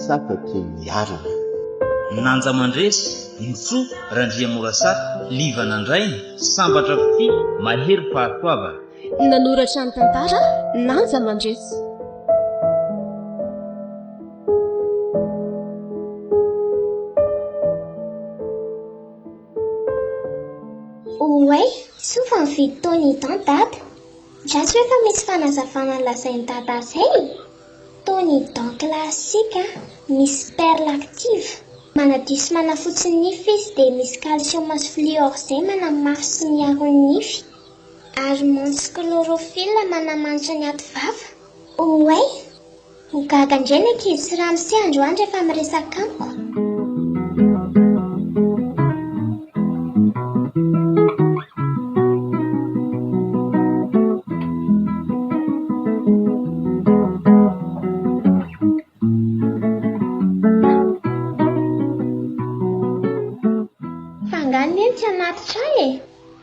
Sapaky miarana nanja mandresy nitsoa randriamorasary livana andrainy sambatra fity mahery pahatoavana nanoratra ny tantara nanja mandresy oay sofa mividy tony dent dratsy hoe fa misy fanazavana ny lazainy dadasay tony dent classique misy perle active manadio sy manafotsy ny nify izy dia misy calcium sy fluor izay manamaso sy miaro ny nify ary mantsy chlorophylle manamanitra ny aty vava oay gaga indray ny ankizy sy ramosy androany rehefa miresaka amiko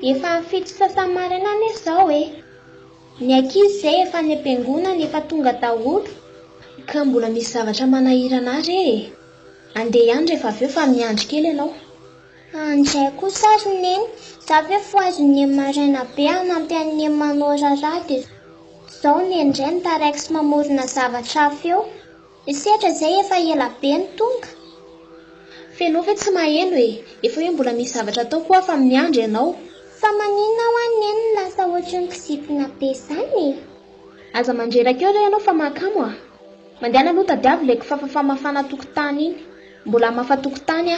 efa mifito sasamarina ane izao ny ankizy izay efa ny am-piangonana efa tonga daholo ka mbola misy zavatra manahirana re andeha ihany rehefa avy eo fa miandry kely ianao andray kosa azo neny zavy hoe foazony maraina be anampy an'ny manao rarah dia izao ny indray nitaraiko sy mamorona zavatra hafa eo isehatra izay efa ela be ny tonga fenao ve tsy maheno efa hoe mbola misy zavatra atao koa fa miandry ianao fa manina ho aneny lasa ohatry ny kizitina be izany aza mandreraka eo re ianao fa mahakamo mandehana aloha tadiavy ilay kifafa mafana tokotany iny mbola mafa tokotany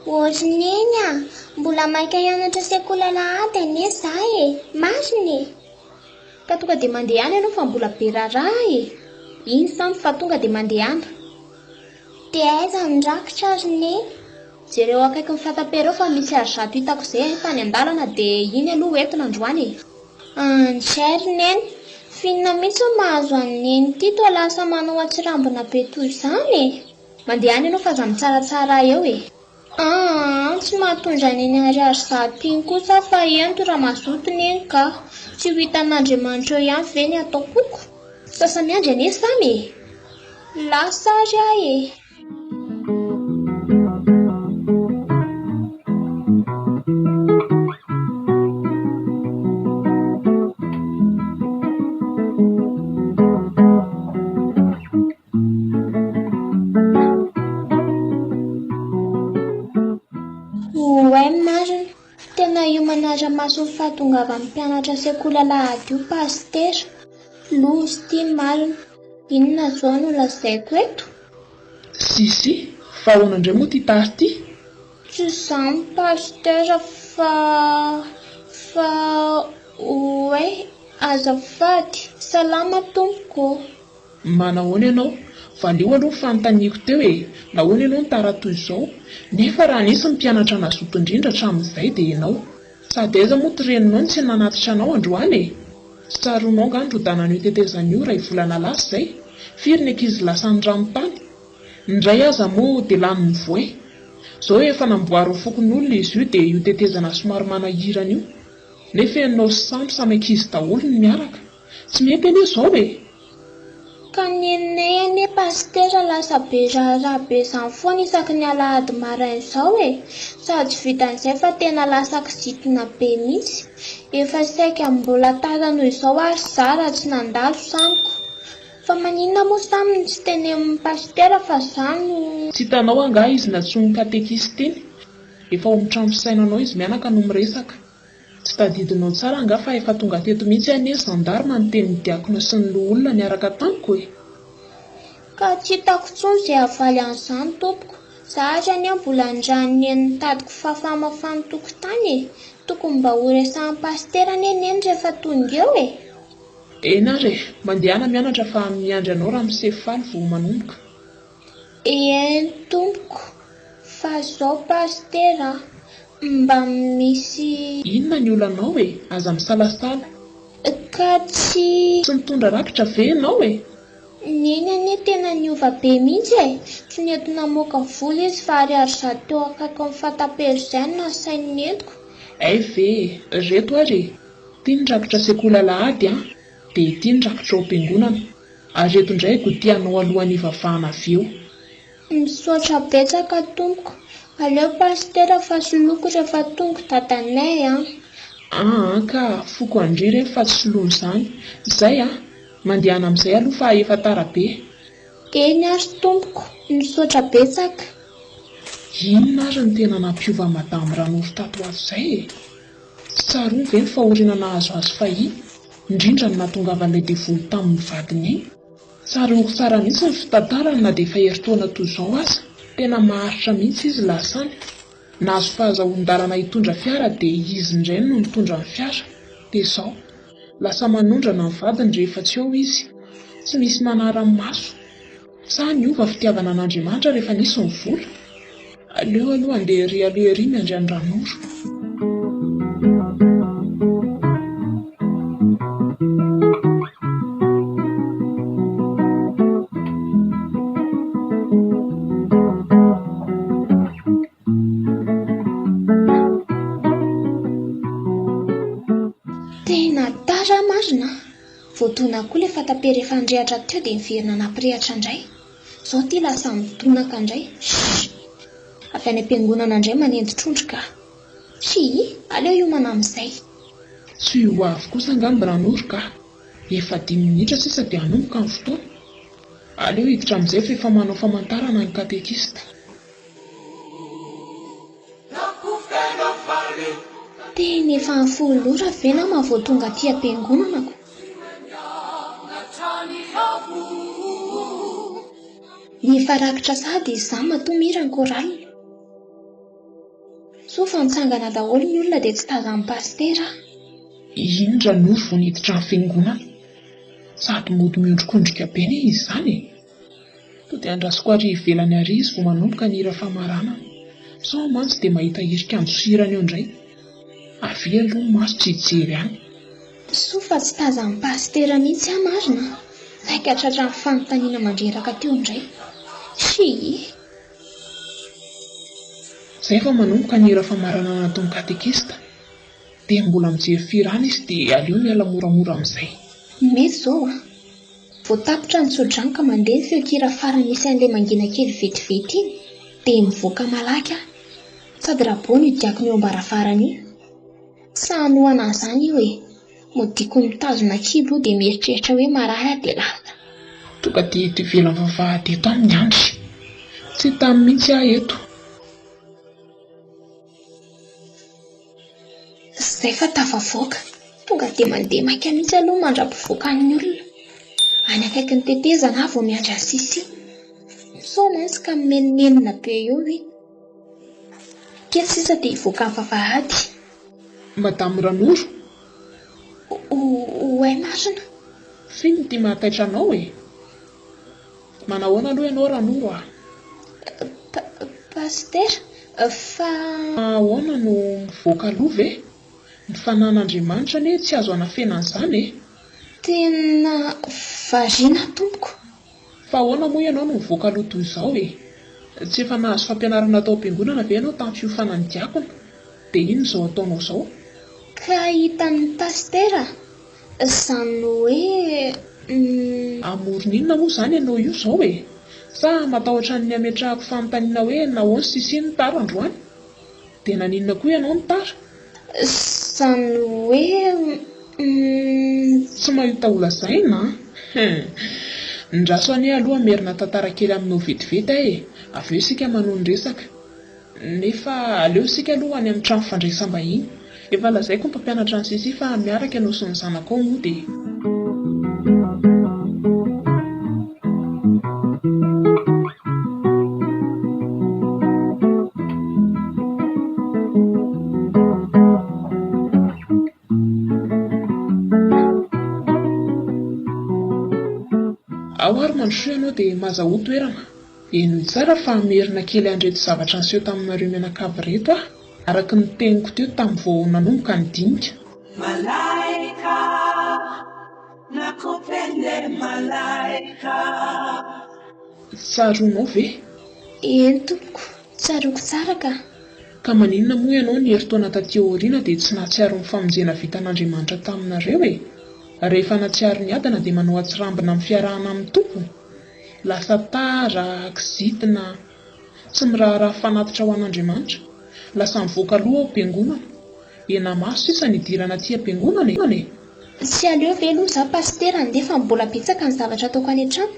ohatry neny mbola maika hianatra sekola lahady ane izaho mariny ka tonga dia mandeha any ianao fa mbola be rarah iny samy fa tonga dia mandeha ana dia aiza ndrakotra ary neny jereo akaiky ny fatapereo fa misy arzato hitako izay fa ny andalana dia iny aloha entina androany andray neny finina mihitsy ho mahazo aneny ity toa lasa manao atsirambina be toy izany mandeha any ianao fa aza mitsaratsara eo tsy mahatondra neny ary arzato iny kosa fa ento raha mazoto neny ka tsy ho hitan'Andriamanitra eo ihany ve ny atao koko sasa miandry ane samy lasa ary maso ny fahatongavany mpianatra sekola lahady io pastera lozy ity marina inona zao no lazaiko eto sisy fa ahoana indray moa ty tary ty tsy izany pastera fa oe azafady salama tompoko manahoana ianao valeo aloha fanontaniako teo nahoana ianao ny tara toy izao nefa raha nisy ny mpianatra nazoto indrindra hatramin'izay dia ianao sady aiza moa tireninao ny tsy nanatitra anao androany saronao ngandro danany io tetezan'io raha volana lasa izay firy ny ankizy lasa ny ranotany indray aza moa dia lany ny voay izao efa namboary ho fokon'olona izy io dia io tetezana somary manahirana io nefa ianao sandro samy ankizy daholo ny miaraka tsy mety anie izao ka nenay ane pastera lasa be raha be izany foana isaky ny alahady maraina izao sady vitan'izay fa tena lasa kizitina be mihitsy efa saika mbola tazano izao ary zara tsy nandalo saniko fa maninona moa saminy tsy teny amin'ny pastera fa zany tsy hitanao angaha izy natsoiny katekisty iny efa omitrano fisainanao izy mianaka no miresaka tsy tadidinao tsara angaha fa efa tonga teto mihitsy anie zandarina ny tenin'ny diakona sy ny loha olona niaraka tamiko ka tsy hitako tsony izay havaly an'izany tompoko zahatra anie mbola ndrany nitadiko fafamafany tokotany tokony mba ho resahan'ny pastera neneny rehefa tonga eo ena re mandehana mianatra fa miandry anao raha misefaly vao manomboka tompoko fa zao pastera mba misy inona ny olanao aza misalasala ka tsy mitondra rakitra ve ianao Neny anie tena niova be mihitsy e. Tsy nety namoaka vola izy fa ariary zato teo akaiky ny fatapera izay no nasainy netiko. Ay ve, reto ary, tia nidrakitra sekoly Alahady dia tia nidrakitra ao am-piangonana. Ary reto indray gotianao alohan'ny ivavahana avy eo. Misaotra betsaka tompoko. Aleo pastera fa soloko rehefa tonga dadanay Ka foko andry rehefa tsy soloana izany. Izay mandehana amin'izay aloha fa efa tara be. Eny ary tompoko, misaotra betsaka. Inona ary ny tena nampiova Madame Ranoro tato ato izay e? Tsaroa ve ny fahoriana azo azo fahiny, indrindra ny nahatongavan'ilay devoly tamin'ny vadiny iny. Tsaroako tsara mihitsy ny fitantarany na dia efa herintaona toy izao aza. Tena maharitra mihitsy izy lasany. Nahazo fahazoan-dalana hitondra fiara dia izy indray no mitondra ny fiara. Dia izao, lasa manondrana ny vadiny rehefa tsy eo izy. Tsy misy manara-maso. Sa niova fitiavana an'Andriamanitra rehefa nisy ny vola? Aleo aloha andeha aloha ery miandry ny Ranoro. Tena tara marina. Voadona koa ilay fatapera efa andrehatra teo dia miverina nampirehatra indray. Izao ity lasa midonaka indray. Avy any am-piangonana indray manendy trondroka. Aleo hiomana amin'izay. Tsy ho avy kosa angamba Ranoro ka. Efa 10 minitra sisa dia hanomboka ny fotoana. Aleo hiditra amin'izay fa efa manao famantarana ny katekista. Tena efa ny 10 ora vena mahavoatonga aty am-piangonanako. Ny farakitra sady izany matomira ny koralina. Sofa nitsangana daholo ny olona dia tsy tazan'ny pastera. Iny Ranoro vao niditra ny fiangonana. Sady mody miondrikondrika be ne izy izany. To dia andrasiko ary ivelany ary izy vao manomboka ny hira famaranana. Sao mantsy dia mahita hirika andosirana eo indray. Avy aloha maso tsy hijery any. Sofa tsy tazan'ny pastera mihitsy marina. Saika tratra ny fanontaniana mandreraka teo indray. Izay fa manomboka ny hira famaranana nataon'ny katekista. Dia mbola mijery firana izy dia aleo miala moramora amin'izay. Mety izao voatapitra ny sodranka mandeha ny feon-kira farany misy an'ilay mangina kely vetivety iny dia mivoaka malaky sady rabony io diakony eo ambaravarana io. Sanoana an'izany io modiko mitazona kibo dia mieritreritra hoe marary dia lasa. Tonga dia ivelany vavahady eto amin'ny andry. Tsy tamin'ny mihitsy eto. Izay fa tafavoaka. Tonga dia mandeha maika mihitsy aloha mandra-pivoaka ny olona. Any akaiky ny tetezana vao miandry asisi. Sao mantsy ka menenina be eo kely sisa dia hivoaka ny vavahady. Madame Ranoro. Oay marina. Fino tia mahataitra anao Manahoana aloha ianao Ranoro Pastera fa ahoana no mivoaka aloha ve? Ny fanan'Andriamanitra ne tsy azo anafenana izany Tena variana tompoko. Fa ahoana moa ianao no mivoaka aloha toy izao Tsy efa nahazo fampianarana tao am-piangonana ve ianao tamin'ny fiofanan'ny diakona? Dia ino izao ataonao izao? Ka hitan'ny pastera izany hoe amoron'inona moa izany ianao io izao Sa matahotra ny ametrahako fanontaniana hoe nahoana sisiny tara androany? Dia naninona koa ianao ny tara? Izany hoe Tsy mahita olazaina Ndraso anie aloha merina tantara kely aminao vetivety avy eo isika manao ny resaka. Nefa aleo isika aloha any amin'ny trano fandraisam-bahiny. Efa lazaiko ny mpampianatra ny sisi fa miaraka ianao sy ny zanako ao moa dia ao ary mandrosoa ianao dia mazahoa toerana. Eno tsara fa merina kely andreto zavatra niseho taminareo mianakavy reto araka ny teniko teo tamin'ny vao nanomboka ny dinika. Malaika nakupenda Tsaronao ve? Eny tompoko, tsaroako tsara ka. Ka maninona moa ianao ny herintaona taty aoriana dia tsy nahatsiaro ny famonjena vitan'Andriamanitra taminareo e? Rehefa natsiaro ny adana dia manao atsirambina amin'ny fiarahana amin'ny tompo. Lasa tara, kizitina, tsy miraharaha fanatitra ho an'Andriamanitra. Lasa mivoaka aloha ao am-piangonana. Ena maso sisa ny idirana aty am-piangonana e. Tsy aleo ve aloha izaho pastera andefa mbola betsaka ny zavatra ataoko any an-trano?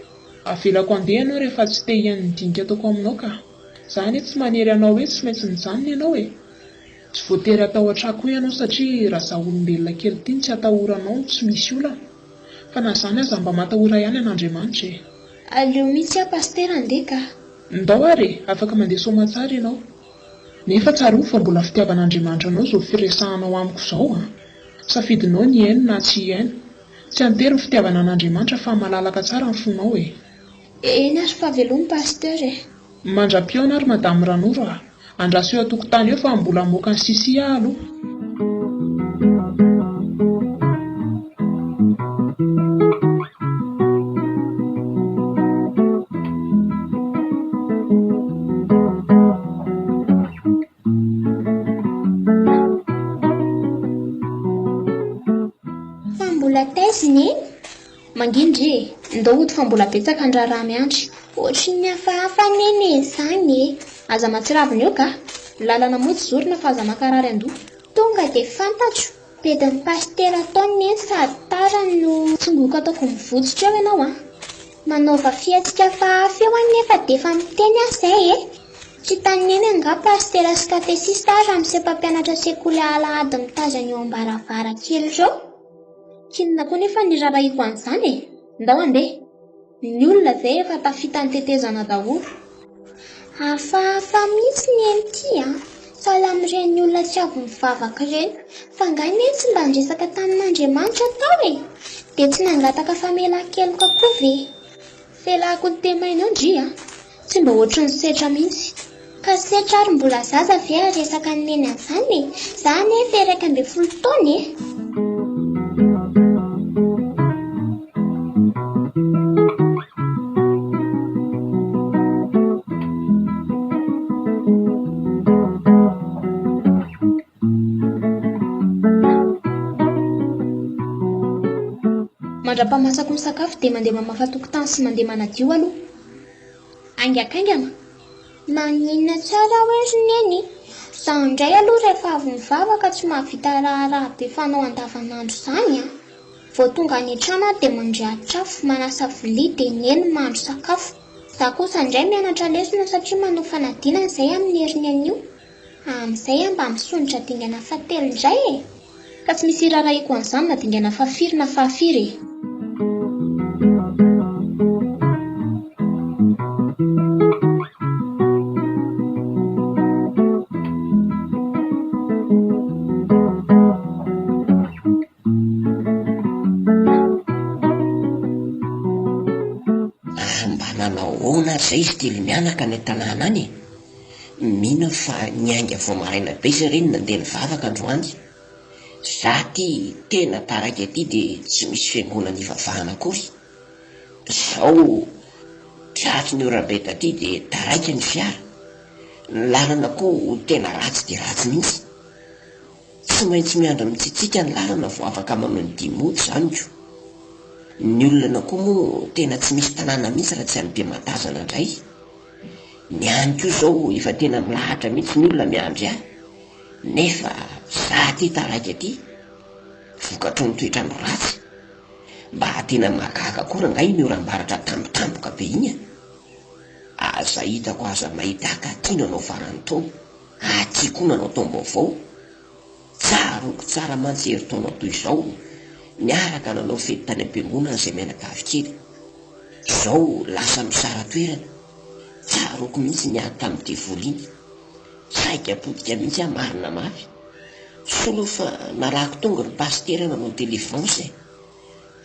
Avelako andeha ianao rehefa tsy te hihaino ny dinika ataoko aminao ka. Izany tsy manery anao hoe tsy maintsy mijanona ianao e. Tsy voatery atao an-trako ianao satria raha izaho olombelona kely ity tsy atahoranao no tsy misy olana. Fa na izany aza mba matahora ihany an'Andriamanitra e. Aleo mihitsy aho pastera andeha ka. Ndao ary afaka mandeha soamantsara ianao. Nefa tsara ho fa mbola fitiavan'Andriamanitra anao izao firesahanao amiko izao a. Safidinao ny haino na tsy haino. Tsy antery ny fitiavana an'Andriamanitra fa malalaka tsara ny fonao e. Eny ary fa velomy pastera e. Mandra-piona ary madamo Ranoro a. Andraso eo an-tokotany eo fa mbola moka ny sisi aloha. Fa mbola taiziny eny? Mangindry e, ndao hody fa mbola betsaka ny raharaha miandry. Ohatry ny hafahafa neny izany e. Aza matsiravina eo ka? Lalana moa tsy zorina fa aza makarary andoha. Tonga dia fantatro. Bedin'ny pastera taony neny sady tara no tsongoko ataoko mivotsitra eo ianao a. Manaova fiatsika hafahafa eo anefa dia efa miteny aho izay e. Tsy taneny anga pastera sy katesista raha misepam-pianatra sekoly alahady mitazana eo am-baravarakely izao. Kinona koa nefa ny rarahiko an'izany e. Ndao andeha. Ny olona izay efa tafita ny tetezana daholo. Hafahafa mihitsy ny eny ity a. Sahala amin'ireny olona tsy avy mivavaka ireny. Fa angany eny tsy mba niresaka tamin'Andriamanitra tao e. Dia tsy nangataka famelan-keloka koa ve? Felahako ny temaina eo ndry a. Tsy mba ohatry ny setra mihitsy. Ka setra ary mbola zaza ve resaka ny neny an'izany e. Izany e fa 12 taona e. Mandra-pahamasako ny sakafo dia mandeha mamafa tokotany sy mandeha manadio aloha. Aingakaingana. Maninona tsara hoe ry neny. Zaho indray aloha rehefa avy mivavaka tsy mahavita raharaha be fanao andavanandro izany a. Vao tonga any an-trano dia mandrehatra afo, manasa vilia dia neny mahandro sakafo. Zaho kosa indray mianatra lesona satria manao fanadinana izay amin'ny herin'ny anio. Amin'izay mba misondratra dingana fahatelo indray e. Ka tsy misy rarahiko an'izany na dingana fahafiry na fahafiry e. Mba nanao hoana izay izy telo mianaka ny tanàna any. Mino fa niainga vao maraina be izy ireny nandeha nivavaka androany. Zaho ty tena taraiky aty dia tsy misy fiangonana ivavahana akory. Izao tratry ny ora be taty dia taraiky ny fiara. Ny lalana koa tena ratsy dia ratsy mihitsy. Tsy maintsy miandry mitsitsika ny lalana vao afaka manao ny dimody izany ko. Ny olona koa moa tena tsy misy tanàna mihitsy raha tsy any be matazana indray. Ny any koa izao efa tena milahatra mihitsy ny olona miandry ahy. Nefa zaho ty taraiky aty vokatry ny toetrandro ratsy. Mba tena mahagaga koa raha ngay mioram-baratra tampotampoka be iny a. Aza hitako aza mahita ka ty nanao farany taona, aty koa nanao taom-baovao. Tsaroko tsara mantsy taona toy izao niaraka nanao fety tany am-piangonana izay mianakavy kely. Izao lasa misara toerana. Tsaroko mihitsy niady tamin'ny devoliny. Saika potika mihitsy aho marina mafy. Solo fa nalako tonga ny pastera nanao telefansy.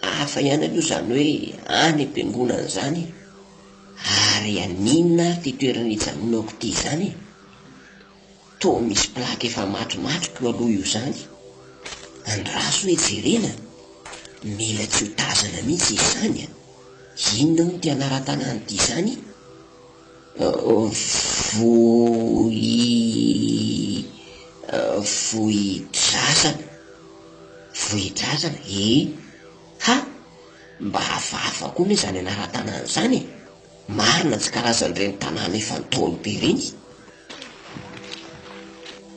Hafa ihany aloha izany hoe any am-piangonana izany. Ary aninona ty toerana hijanonako ty izany. Toa misy plaky efa matromatroka eo aloha io izany. Andraso hoe jerena. mila tsy ho tazana mihitsy izany a. Inona no ty anaran-tanàna ty izany? Vohidrazana. Vohidrazana? Ha! Mba hafahafa koa ne zany anaran-tanàna zany. Marina tsy karazan'ireny tanàna efa ntaolo be reny.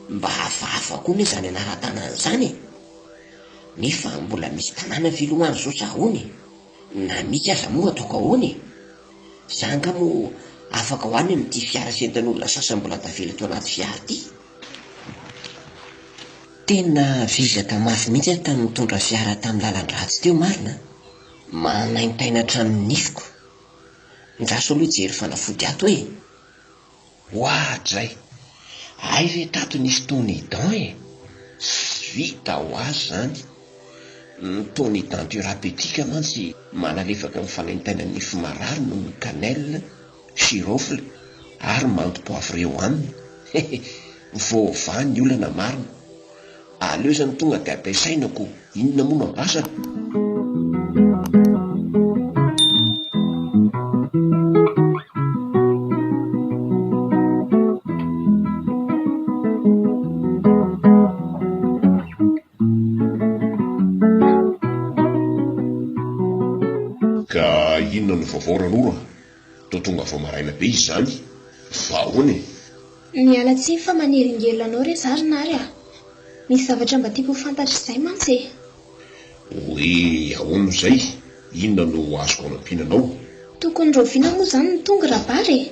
Mba hafahafa koa ne zany anaran-tanàna zany. Nefa mbola misy tanàna filomanos zao sahony. Na misy aza moa ataoko ahoany? Zanga moa afaka hoany amin'ity fiara sentan'olona sasany mbola tavela tao anaty fiara ty. Tena vizaka mafy mihitsy aho tamin'ny mitondra fiara tamin'ny lalan-dratsy teo, Marina. Manaintaina hatramin'ny nifiko. Ndraso aloha jery fanafody ato e. Hoadray, ay ve tato nisy tony idan e? Vita ho azy zany. Ny tony idan thérapeutique mantsy manalefaka amin'ny fanaintaina nify marary noho ny cannelle, girofle ary menthe poivre eo aminy. Voava ny olana Marina. Aleo zany tonga dia ampiasainako. Inona moa no ambasana? Ka inona no vaovao Ranora? Toa tonga vao maraina be izy zany. Vahoana e. Miala tsiny fa maniringelona anao re zarina ary a. Misy zavatra mba tiako ho fantatra izay mantsy e. Hoe ahoana izay? Inona no azoko anampinanao? Tokony roviana moa zany ny tonga rabary e.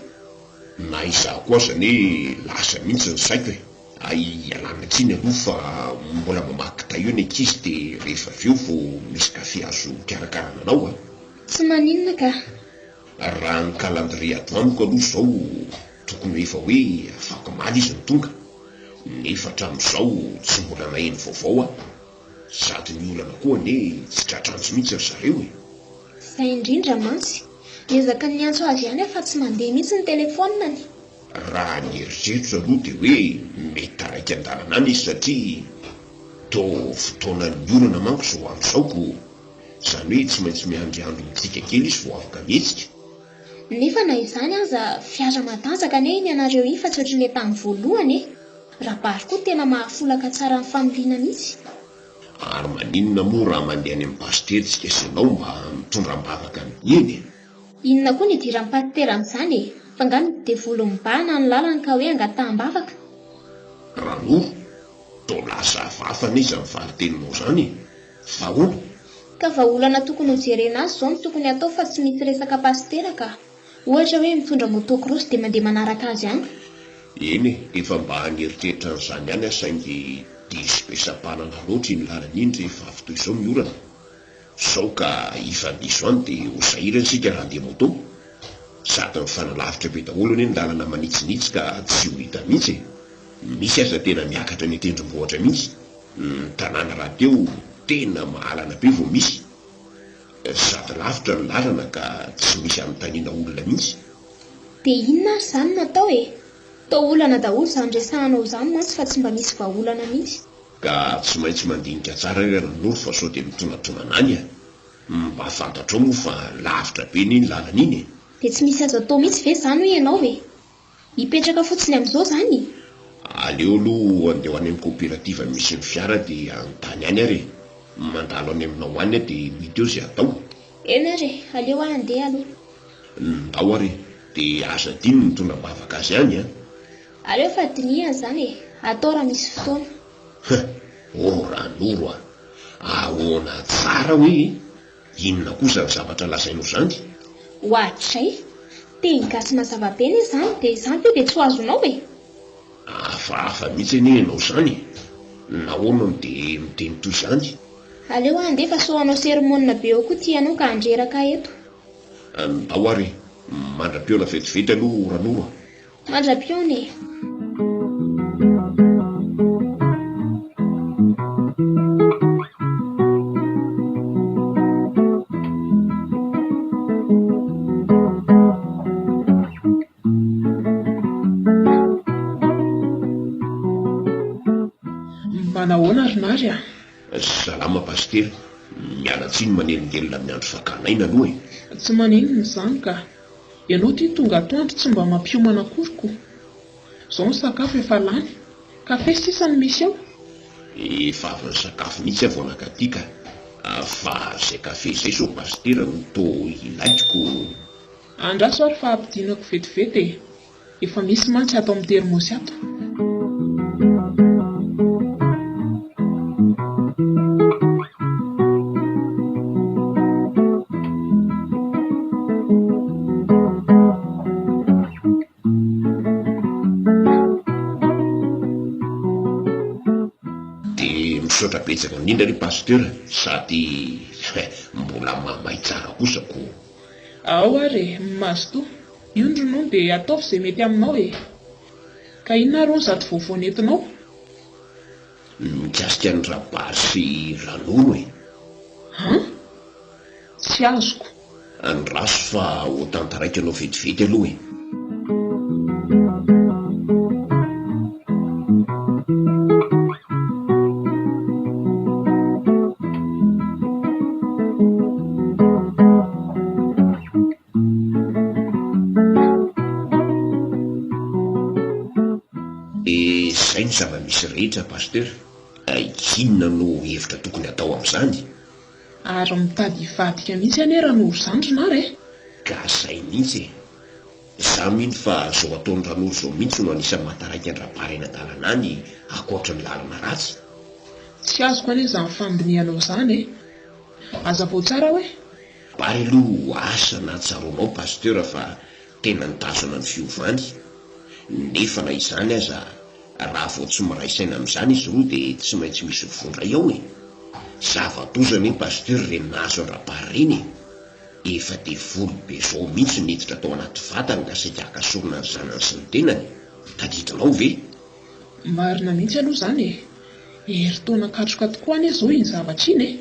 Na izaho koa zany lasa mihitsy ny saiko e. Ay alana tsiny aloha fa mbola mamaky taio ny ankizy dia rehefa avy eo vao misy kafe azo karakarana anao a. Tsy maninona ka. Raha ny calendrier ato amiko aloha izao tokony efa hoe afaka maly izy ny tonga. Nefa hatramin'izao tsy mbola naheno vaovao a. Sady ny olana koa ne tsy tratrantsy mihitsy ry zareo e. Izay indrindra mantsy. Ezaka ny antso azy ihany fa tsy mandeha mihitsy ny telefoniny. Raha ny eritreritro aloha dia hoe mety taraiky an-dalana any izy satria toa fotoanan'ny olana manko izao amin'izaoko. Izany hoe tsy maintsy miandriandro mitsika kely izy vao afaka mihetsika. Nefa na izany aza fiara matanjaka ane iny ianareo iny fa tsy ohatran'ilay tamin'ny voalohany e. Rabary koa tena mahafolaka tsara ny familiana mihitsy. Ary maninona moa raha mandeha any amin'ny pasiteritsika sy ianao mba mitondra mbavaka ny eny e. Inona koa ny idiran'ny pasitera amin'izany e. Fa ngany dia volo-mibahana ny lalana ka hoe angataham-bavaka. Ranoro, toa lasa vafana izy amin'ny valiteninao zany e. Vahoana. Ka vahaolana tokony ho jerena azy izao no tokony atao fa tsy misy resaka pasitera ka. Ohatra hoe mitondra motocross dia mandeha manaraka azy ihany. Eny e, efa mba haneritreitra n'izany ihany saingy diso besam-panana loatra iny lalana iny rehefa avy toy izao miorana. Sao ka ifandiso any dia ho sahirana isika raha handeha moto. Sady mifanalavitra be daholo anie ny lalana manitsinitsy ka tsy ho hita mihitsy e. Misy aza tena miakatra ny tendrombohitra mihitsy. Ny tanàna raha teo tena mahalana be vao misy. Sady lavitra ny lalana ka tsy misy anontaniana olona mihitsy. Dia inona ary izany natao e. Tao olana daholo izany resahanao izany mantsy fa tsy mba misy vahaolana mihitsy. Ka tsy maintsy mandinika tsara ireo Ranoro fa sao dia mitonatona any a. Mba fantatrao moa fa lavitra be ny lalana iny e. Dia tsy misy azo atao mihitsy ve izany hoe ianao e. Hipetraka fotsiny amin'izao izany. Aleo aloha andeha ho any amin'ny coopérative misy ny fiara dia anontany any ary. Mandalo any aminao any dia mity eo izay atao. Eny ary, aleo aho andeha aloha. Ndao ary, dia aza diny ny mitondra mbavaka azy any a. Aleo fa dinihana izany e. Atao raha misy fotoana. Ranoro a. Ahoana tsara hoe inona kosa ny zavatra lazainao zany? Hoatray. Teny gasy mazava be ny izany dia izany dia tsy ho azonao e. Hafahafa mihitsy anie ianao zany. Nahoana no dia miteny toy izany? Aleo aho andeha fa sao anao sermonina be eo koa tianao ka handreraka eto. Ndao ary, mandra-piona vetivety aloha Ranoro. Mandra-piona e. Manahoana ary nary a? Salama pasitera. Mialatsiny manelingelina amin'ny andro fakanaina aloha e. Tsy maninona izany ka. Ianao ty tonga atoandro tsy mba mampiomana koriko. Izao ny sakafo efa lany. Kafe sisa ny misy ao. Efa avy ny sakafo mihitsy avao nakatika. Fa izay kafe izay so pastera no toa ilaiko. Andraso ary fa ampidinako vetivety e. Efa misy mantsy ato amin'ny termosy ato. Misaotra betsaka indrindra ry pastera, sady mbola mamay tsara kosako. Ao ary mazotoa. Io ny ronono dia ataovy izay mety aminao e. Ka inona ary hono sady vaovao nentinao? Mikasika ny rabary sy ranono e. Tsy azoko. Ny raso fa ho tantaraika anao vetivety aloha e. Izay ny zava-misy rehetra pastera. Inona no hevitra tokony atao amin'izany? Ary mitady hivadika mihitsy anie raha no zandrina ary e. Ka izay mihitsy e. Izaho mino fa izao ataony ranoro izao mihitsy no anisany mahataraiky ny rabary eny an-dalana any ankoatra ny lalana ratsy. Tsy azoko anie izany fandinianao izany e. Aza vao tsara hoe. Bary aloha asa na tsaronao pastera fa tena nitazona ny fiovany. Nefa na izany aza, raha vao tsy miraisaina amin'izany izy roa dia tsy maintsy misy vondray ao e. Zava-tozana iny pastera ireny nahazo ny rabary ireny e. Efa dia volobe izao mihitsy niditra tao anaty vatany ka saika hakasorona ny zanany sy ny tenany. Tadidinao ve? Marina mihitsy aloha izany e. Herintaona katroka tokoa anie izao iny zavatra iny e.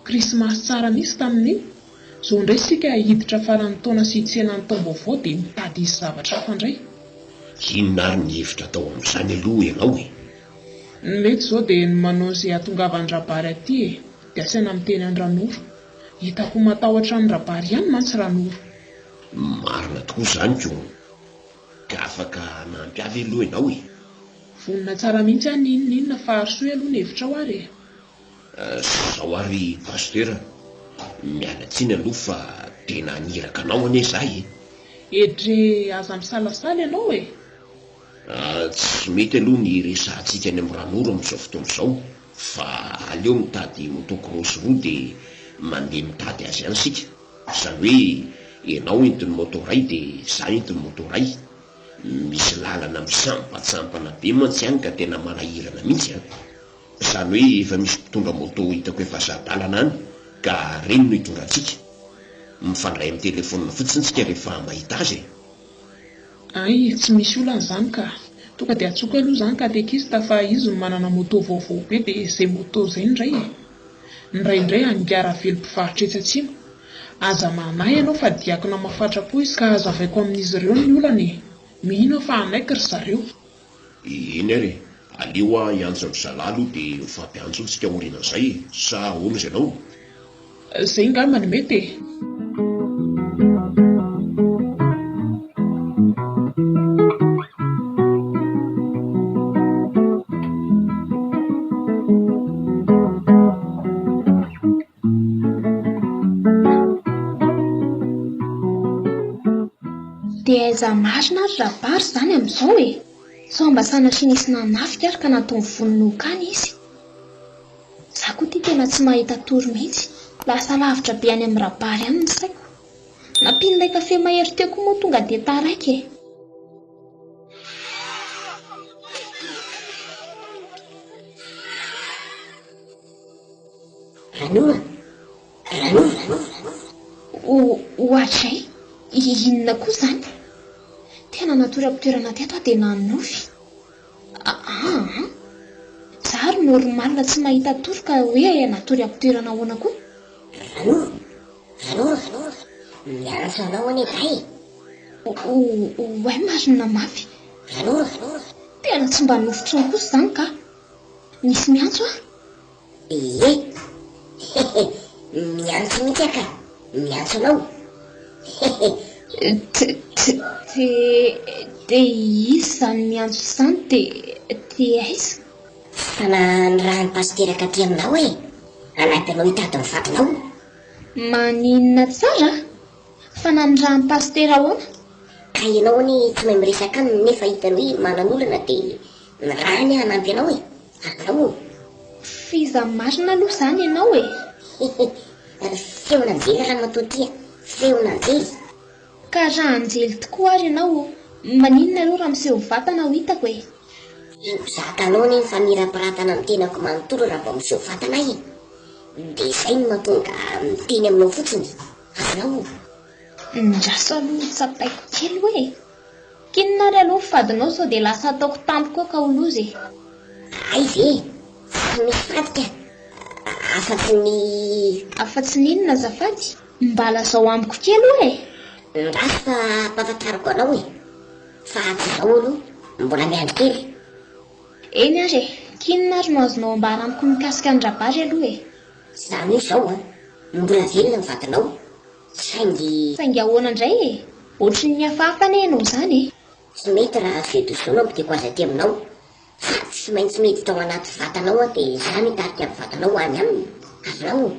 Krismasy tsara nisy tamin'iny. Izao indray sika hiditra faran'ny taona sy hitsenan'ny taom-baovao dia mitady isy zavatra hafa indray. Inona ary ny hevitra atao amin'izany aloha ianao e? Ny mety izao dia ny manao izay hahatongavany rabary aty e. Dia asaina miteny any ranoro. Hitako matahotra ny rabary ihany mantsy ranoro. Marina tokoa izany ko. Ka afaka nampiavy aloha ianao e. Vonina tsara mihitsy any inona fa arosoa aloha ny hevitra ao ary e. Izao ary pastera, mialatsiny aloha fa tena niraka anao anie izahay e. Edre aza misalasala ianao e. Tsy mety aloha ny resantsika any amin'ny ranoro amin'izao fotoana izao. Fa aleo mitady motocross roa dia mandeha mitady azy ihany sika. Izany hoe ianao entiny motoray dia izaho entiny motoray. Misy lalana misampatsampana be mantsy ihany ka tena manahirana mihitsy a. Izany hoe efa misy mpitondra moto hitako efa zahadalana any ka reny no hitondrantsika. Mifandray amin'ny telefona fotsiny tsika rehefa mahita azy e. Ay, tsy misy olana izany ka. Tonga dia atsoka aloha izany katekista fa izy no manana moto vaovao be dia izay moto izay indray e. Indraindray angara velo mpivarotra etsy atsimo. Aza manahy ianao fa diakona mafatra-po izy ka azavaiko amin'izy ireo ny olana e. Mino fa anaiky ry zareo. Eny ary, aleo hiantso ny zalalo dia ho fampiantso tsika orinan'izay e. Sa ahoana izy ianao? Izay ngamba ny mety e. Dia aiza marina ary rabary izany amin'izao e. Sao mba sanatria nisy nanafika ary ka natao ny vonona kany izy. Izaho koa ity tena tsy mahita tory mihitsy. Lasa lavitra be any amin'ny rabary ihany ny saiko. Nampin'ilay kafe mahery teo koa moa tonga dia taraiky e. Ohatray, inona koa izany? Tena natoram-pitoerana teto dia nanofy. Izaho ary normalina tsy mahita tory ka hoe natoram-pitoerana ahoana koa? Miarasa anao ane kay. Oay marina mafy. Tena tsy mba nofotry ny kosa izany ka. Nisy miantso ah? Ie. miantso mihitsy aka, miantso anao. De izy zany miantso izany de aiza? Fanany raha ny pasteraka ty aminao e, anatinao hitady ny vatinao. Maninona tsara? Fanany raha ny pastera ahoana? Ka ianao ny tsy mahay miresaka aminy nefa hitany hoe manan'olana dia ny rahany hanampy anao e. Atinao Fiza marina aloha izany ianao e. feon'anjely raha matotia, feon'anjely. Ka raha anjely tokoa ary ianao, maninona aloha raha miseho vatana ho hitako e? Zakanao ny famirapiratana amin'ny tenako manontolo raha vao miseho vatana e. Dia izay no mahatonga miteny aminao fotsiny. Atinao Ndraso aloha tsapaiko kely hoe. Kinona ry aloha fadinao sao dia lasa ataoko tampoka ka ho loza e. Ay ve, tsy misy fadika. Afa-tsy ninona azafady? Mba lazao amiko kely hoe. Ndraso fa mpahafantariko anao e. Fa tsy izao aloha, mbola miandry kely. Eny ary e, kinona ary no azonao ambara amiko mikasika ny rabary aloha e? Izany hoe izao a, mbola velona ny vatanao. Saingy ahoana indray e? Ohatry ny hafahafa enao izany e. Tsy mety raha vedosona ambiteko aza aty aminao. Fa tsy maintsy miditra ao anaty vatanao a dia izany mitarika amin'ny vatanao any aminy. Avinao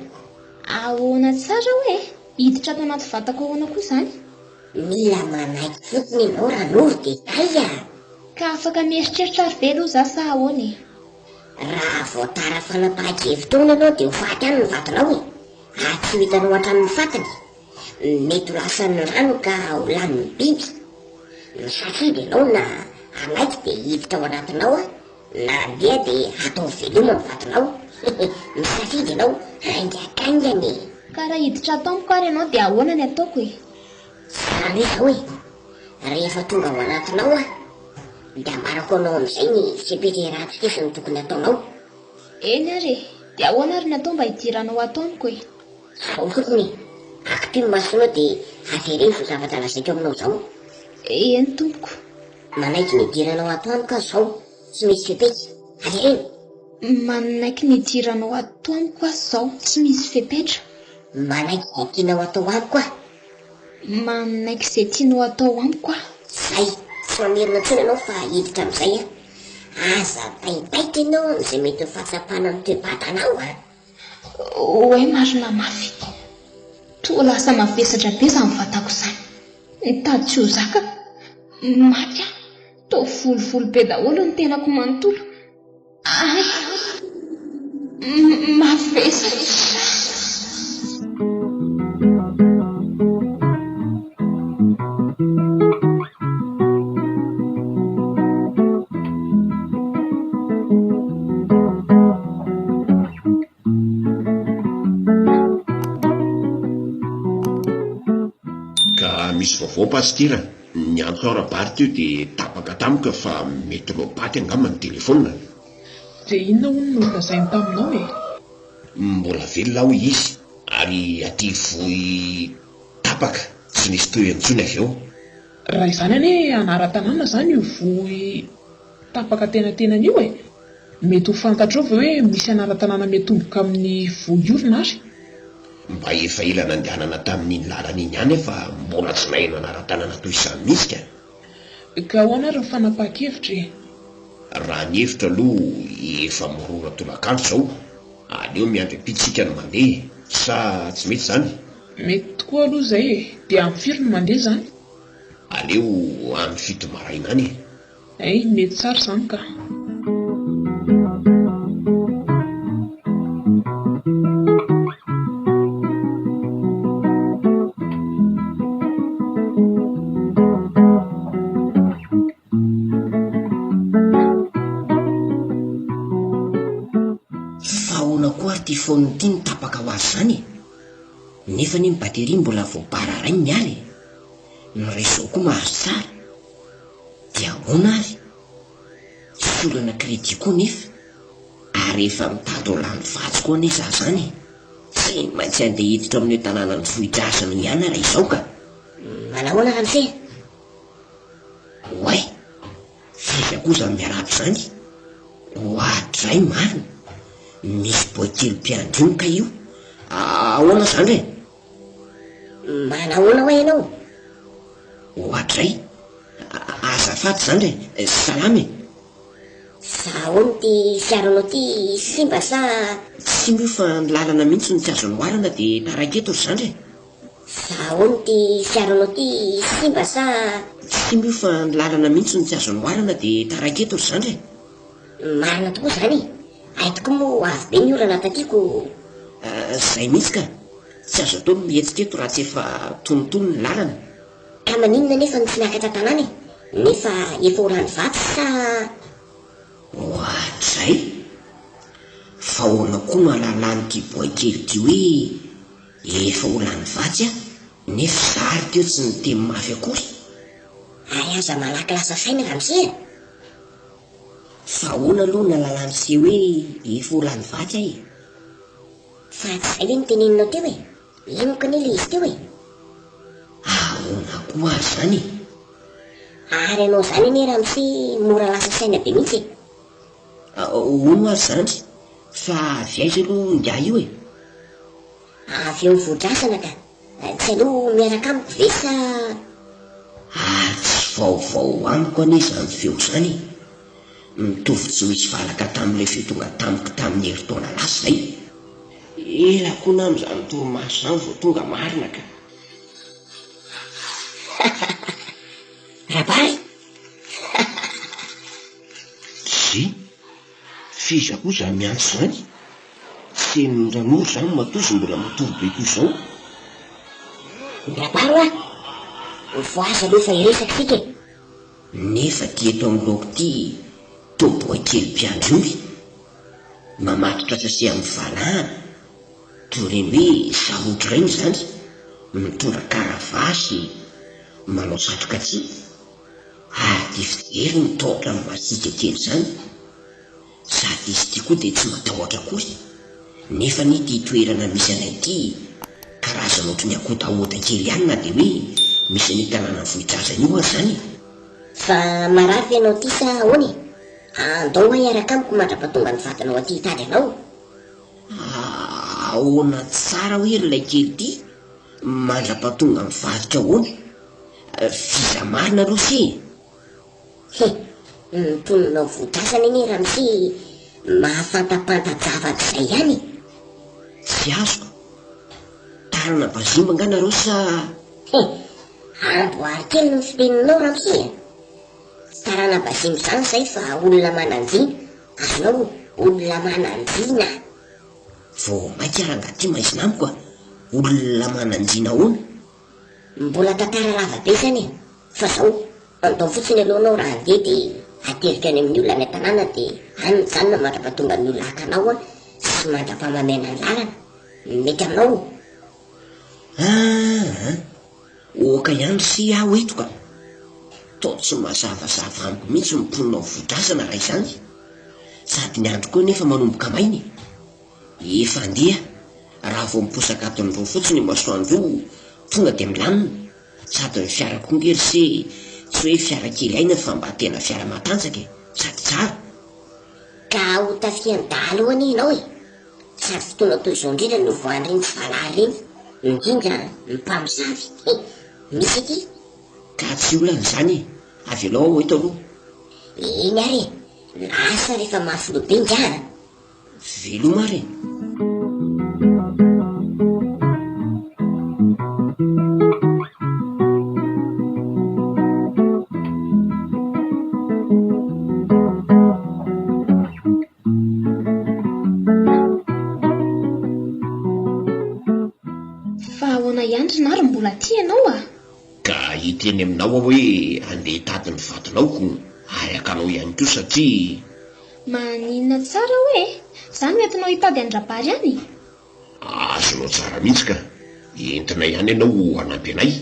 ahoana tsara hoe? Hiditra ato anaty vatako ahoana koa izany? Mila manaiky fotsiny ianao raha noro dia kaya. Ka afaka mieritreritra ary ve aloha za sa ahoana e? Raha voatara fanapahan-kevitona ianao dia ho faty any ny vatanao e. Tsy ho hitanao hatramin'ny fatany. Mety ho lasan'ny rano ka ho lanin'ny biby. Misafidy ianao na anaiky dia hiditra ao anatinao a, na andeha dia atao veloma ny vatanao. Misafidy ianao, haingakaingany. Ka raha hiditra tampoka ary ianao dia ahoana ny ataoko e? Izany hoe izao e, rehefa tonga ao anatinao a, dia ambarako anao amin'izay ny sepetra ratsy ny tokony ataonao. Eny ary e, dia ahoana ary ny atao mba hidiranao ato amiko e? Sao fotsiny, akity ny masonao dia atereny fo zavatra lazaiko aminao izao. Eny tompoko. Manaiky nidiranao ato amiko aho izao, tsy misy fepetra, atereny. Manaiky nidiranao ato amiko aho izao, tsy misy fepetra. Manaiky izay tianao atao amiko aho. Manaiky izay tianao atao amiko aho. Zay, tsy mamerina intsony ianao fa hiditra amin'izay a. Aza taitaitra ianao amin'izay mety ho fahatsapana ny toe-batanao a. Hoe marina mafy. Toa lasa mavesatra be izany vatako izany. Nitady tsy ho zaka. Maty aho. Toa volovolo be daholo ny tenako manontolo. Ay, mavesatra. Misy vaovao pastira, ny antoko ara-bary teo dia tapaka tamika fa mety lopaty angamba ny telefona. Dia inona hono no lazainy taminao e? Mbola velona aho izy ary aty voy tapaka tsy nisy toy antsony avy eo. Raha izany anie anara-tanàna izany io voy tapaka tena io e. Mety ho fantatrao ve hoe misy anara-tanàna mitomboka amin'ny voy io na ary? Mba efa ela nandehanana tamin'iny lalana iny ihany fa mbola tsy naheno anara-tanàna toy izany mihitsy ka. Ka ahoana ary ny fanapahan-kevitra e? Raha ny hevitra aloha efa morora tolakandro izao. Aleo miandry apitsika no mandeha sa tsy mety izany? Mety tokoa aloha izay e. Dia amin'ny firy no mandeha izany? Aleo amin'ny fito maraina any. Ay, mety tsara izany ka. Fony ity ny tapaka ho azy izany nefa ny bateria mbola voabararainy ny ary ny réseau koa mahazo tsara dia ahoana ary sy olana crédit koa nefa ary efa mitady ho lany vatsy koa ane za zany tsy maintsy andeha hiditra amin'ny tanàna ny vohidrasany ihany raha izao ka. Manahoana ramose? Oay, fiza kosa miarahatra izany hoatray marina. Misy boately mpiandronika io Ahoana zany re? Manahoana ho ianao? Ohatray. Azafady zany re, salamy. Sahoany ty fiaranao ty simba sa... Tsy mio fa ny lalana mihitsy ny tsy azo noharana dia taraketo ry zany re. Sahoany ty fiaranao ty simba sa... Tsy mio fa ny lalana mihitsy ny tsy azo noharana dia taraketo ry zany re. Marina tokoa zany. Aitoko moa avy be ny olana takiako. Zay mihitsy ka. Tsy azo atao mihetsiketro raha tsy efa tonotono ny lalana. Ka maninona nefa ny tsy miakatra tanàna e? Nefa efa ho lany vatsy sa... Ohatray. Fa hoana koa mahalalany ty boay kely ty hoe efa ho lany vatsy a, nefa zary teo tsy ny teny mafy akory. Ay aza malaky lasa saina ramsia. Fa hoana aloha nalalany se hoe efa ho lany vatsy ahy. Fa tsy zay hoe niteneninao teo e? Ino ka nila izy teo e? Ahoana koa azy zany? Ary anao zany ane ramsi mora lasa saina be mihitsy. Ono azy zany? Fa avy aiza aloha ndia io e? Avy eo mivoadrasana ka. Tsy aloha miaraka amiko ve sa... Tsy vaovao amiko ane zany feo zany. Mitovy tsy misy valaka tamin'ilay feo tonga tamiko tamin'ny herintaona lasa zay. Elako na amin'izany torimaso zany vao tonga marina ka. Rabary? Sy fiza kosa miantso zany. Tsy ny ranoro zany matozy mbola matory be koa zao. Rabary hoa? Voaza aloha fa iresaka sika. Nefa ty eto amin'ny loko ty toboay kely mpiandro ioy. Mamatotra sase amin'ny valahana. Toy reny hoe sahotra reny zany. Mitondra karavasy, manao satroka tsy. Ary ty fijery mitaotra amin'ny masika kely zany. Sady izy ty koa dia tsy matahotra akory. Nefa ny ty toerana misy anay ty karazana ohatry ny akotahoata kely ihany na dia hoe misy ny tanàna vohitrazana io azy zany. Fa marary ve anao ty sa ahoany? Andao hoa iaraka amiko mandrapatonga ny vatanao aty hitady anao. Ahoana tsara hoe ilay kely ty mandrapatonga ny vadika ahoana? Fiza marina aloha se. Nitononao voadrasana iny ramsi mahafantapanta-javatra izay ihany. Tsy azoko. Tarana bazimba ngana reo sa... Amboary kely ny fiteninao ramsi. Tarana bazimba zany zay fa olona mananjina. Azonao olona mananjina. Vao maika rangaty maizina amiko a. Olona mananjina ahoana? Mbola tantara lava be zany e. Fa zao andao fotsiny alohanao raha andeha dia aterika any amin'ny olona any an-tanàna dia any mijanona mandrapatonga ny olona hakanao a sy mandra-pamamena ny lalana. Mety aminao. Oka ihany sy aho eto ka. Tao tsy mazavazava amiko mihitsy miponina voadrasana raha izany. Sady ny andro koa nefa manomboka mainy. Efa andeha raha vao miposaka ato amin'ireo fotsiny masoandro tonga dia milanina. Sady ny fiara kongery se tsy hoe fiara kely aina fa mba tena fiara matanjaka e. Sady tsara. Ka ho tafian-dalo any ianao e. Sady fotoana toy izao indrindra no voan'ireny tsy valary reny. Indrindra ny mpamosavy. Misy aty. Ka tsy olana izany e. Avelao ao eto aloha. Iny ary lasa rehefa mafilo be ngiana. Veloma ary. Fa ahoana ihany ry nary mbola ty ianao a? Ka hiteny aminao aho hoe andeha hitady ny vatonao ary akanao ihany koa satria... Maninona tsara hoe? Zany entinao hitady an-drabary any? Azonao tsara mihitsy ka. Entina ihany ianao hanampy anay.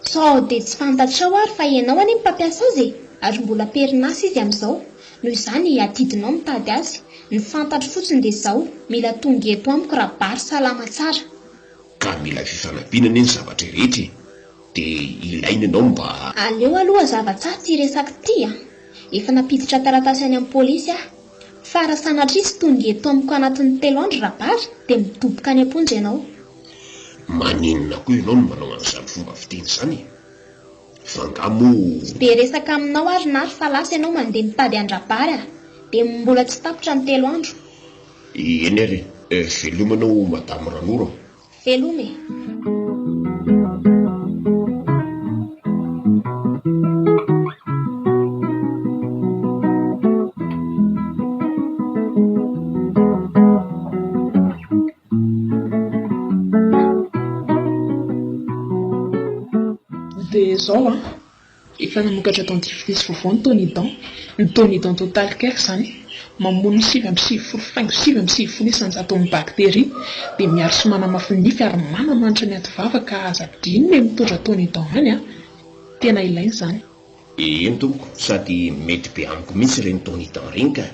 Sao dia tsy fantatrao ary fa ianao any mpampiasa azy e. Ary mbola perinasa izy amin'izao. Noho izany atidinao mitady azy. Ny fantatro fotsiny dia izao, mila tonga eto amiko rabary salama tsara. Ka mila fifanampiana ny zavatra rehetra. Dia ilaina ianao mba... Aleo aloha zava-tsaha ty resaka ty a. Efa napiditra taratasy any amin'ny pôlisy a. Fa raha sanatria tsy tonga eto amiko anatin'ny 3 andro rabary dia midoboka any am-ponja ianao. maninona koa ianao no manao an'izany fomba fiteny izany? Fa ngamo Tsy dia resaka aminao ary na fa lasa ianao mandeha mitady andrabary dia mbola tsy tapotra ny 3 andro. eny ary velomanao madamo Ranoro. Velome. Dia izao efa namokatra tao antiflisy vaovao ny Tonidan Total Care izany mamono 7,7 isanjato amin'ny bakteria dia miaro sy manamafy ny nify ary manamanitra ny ativava ka aza-drinona mitondra Tonidan any tena ilaina izany. Eny tompoko, sady mety be amiko mihitsy ireny Tonidan ireny ka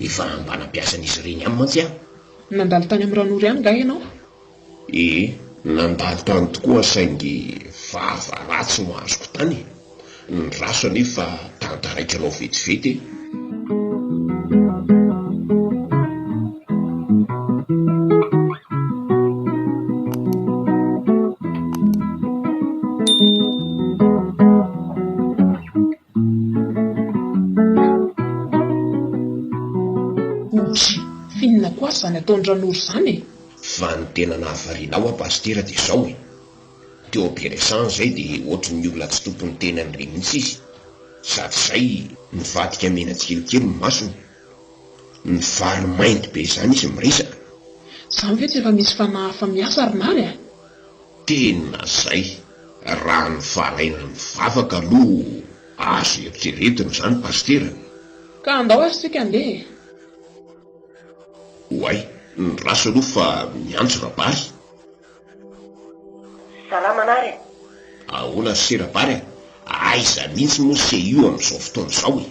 efa mba nampiasan'izy ireny amin'ny mantsy aho. Nandalo tany amin'ny Ranoro ihany nga ianao? Nandalo tany tokoa saingy vava ratsy no azoko tany. Ny raso anefa tantaraikanao vetivety. Finina koa izany ataon'ny Ranoro izany Fa ny tena nahavarianao pastera dia izao teo Beresan izay dia ohatran'ny olona tsy tompony tenany ireny mihitsy izy, sady izay nivadika mena tsikelikely ny masony, ny vary mainty be izany izy miresaka. Izany ve tsy efa misy fanahy hafa miasa Rinary Tena izay raha ny faraina ny vavaka aloha azo eritreretiny izany pastera. Ka andao ary sika andeha. Oay, ny raso aloha fa miantso rabary. Salama nare. Ahoana sy rabary? Aiza mihitsy moa se io amin'izao fotoana izao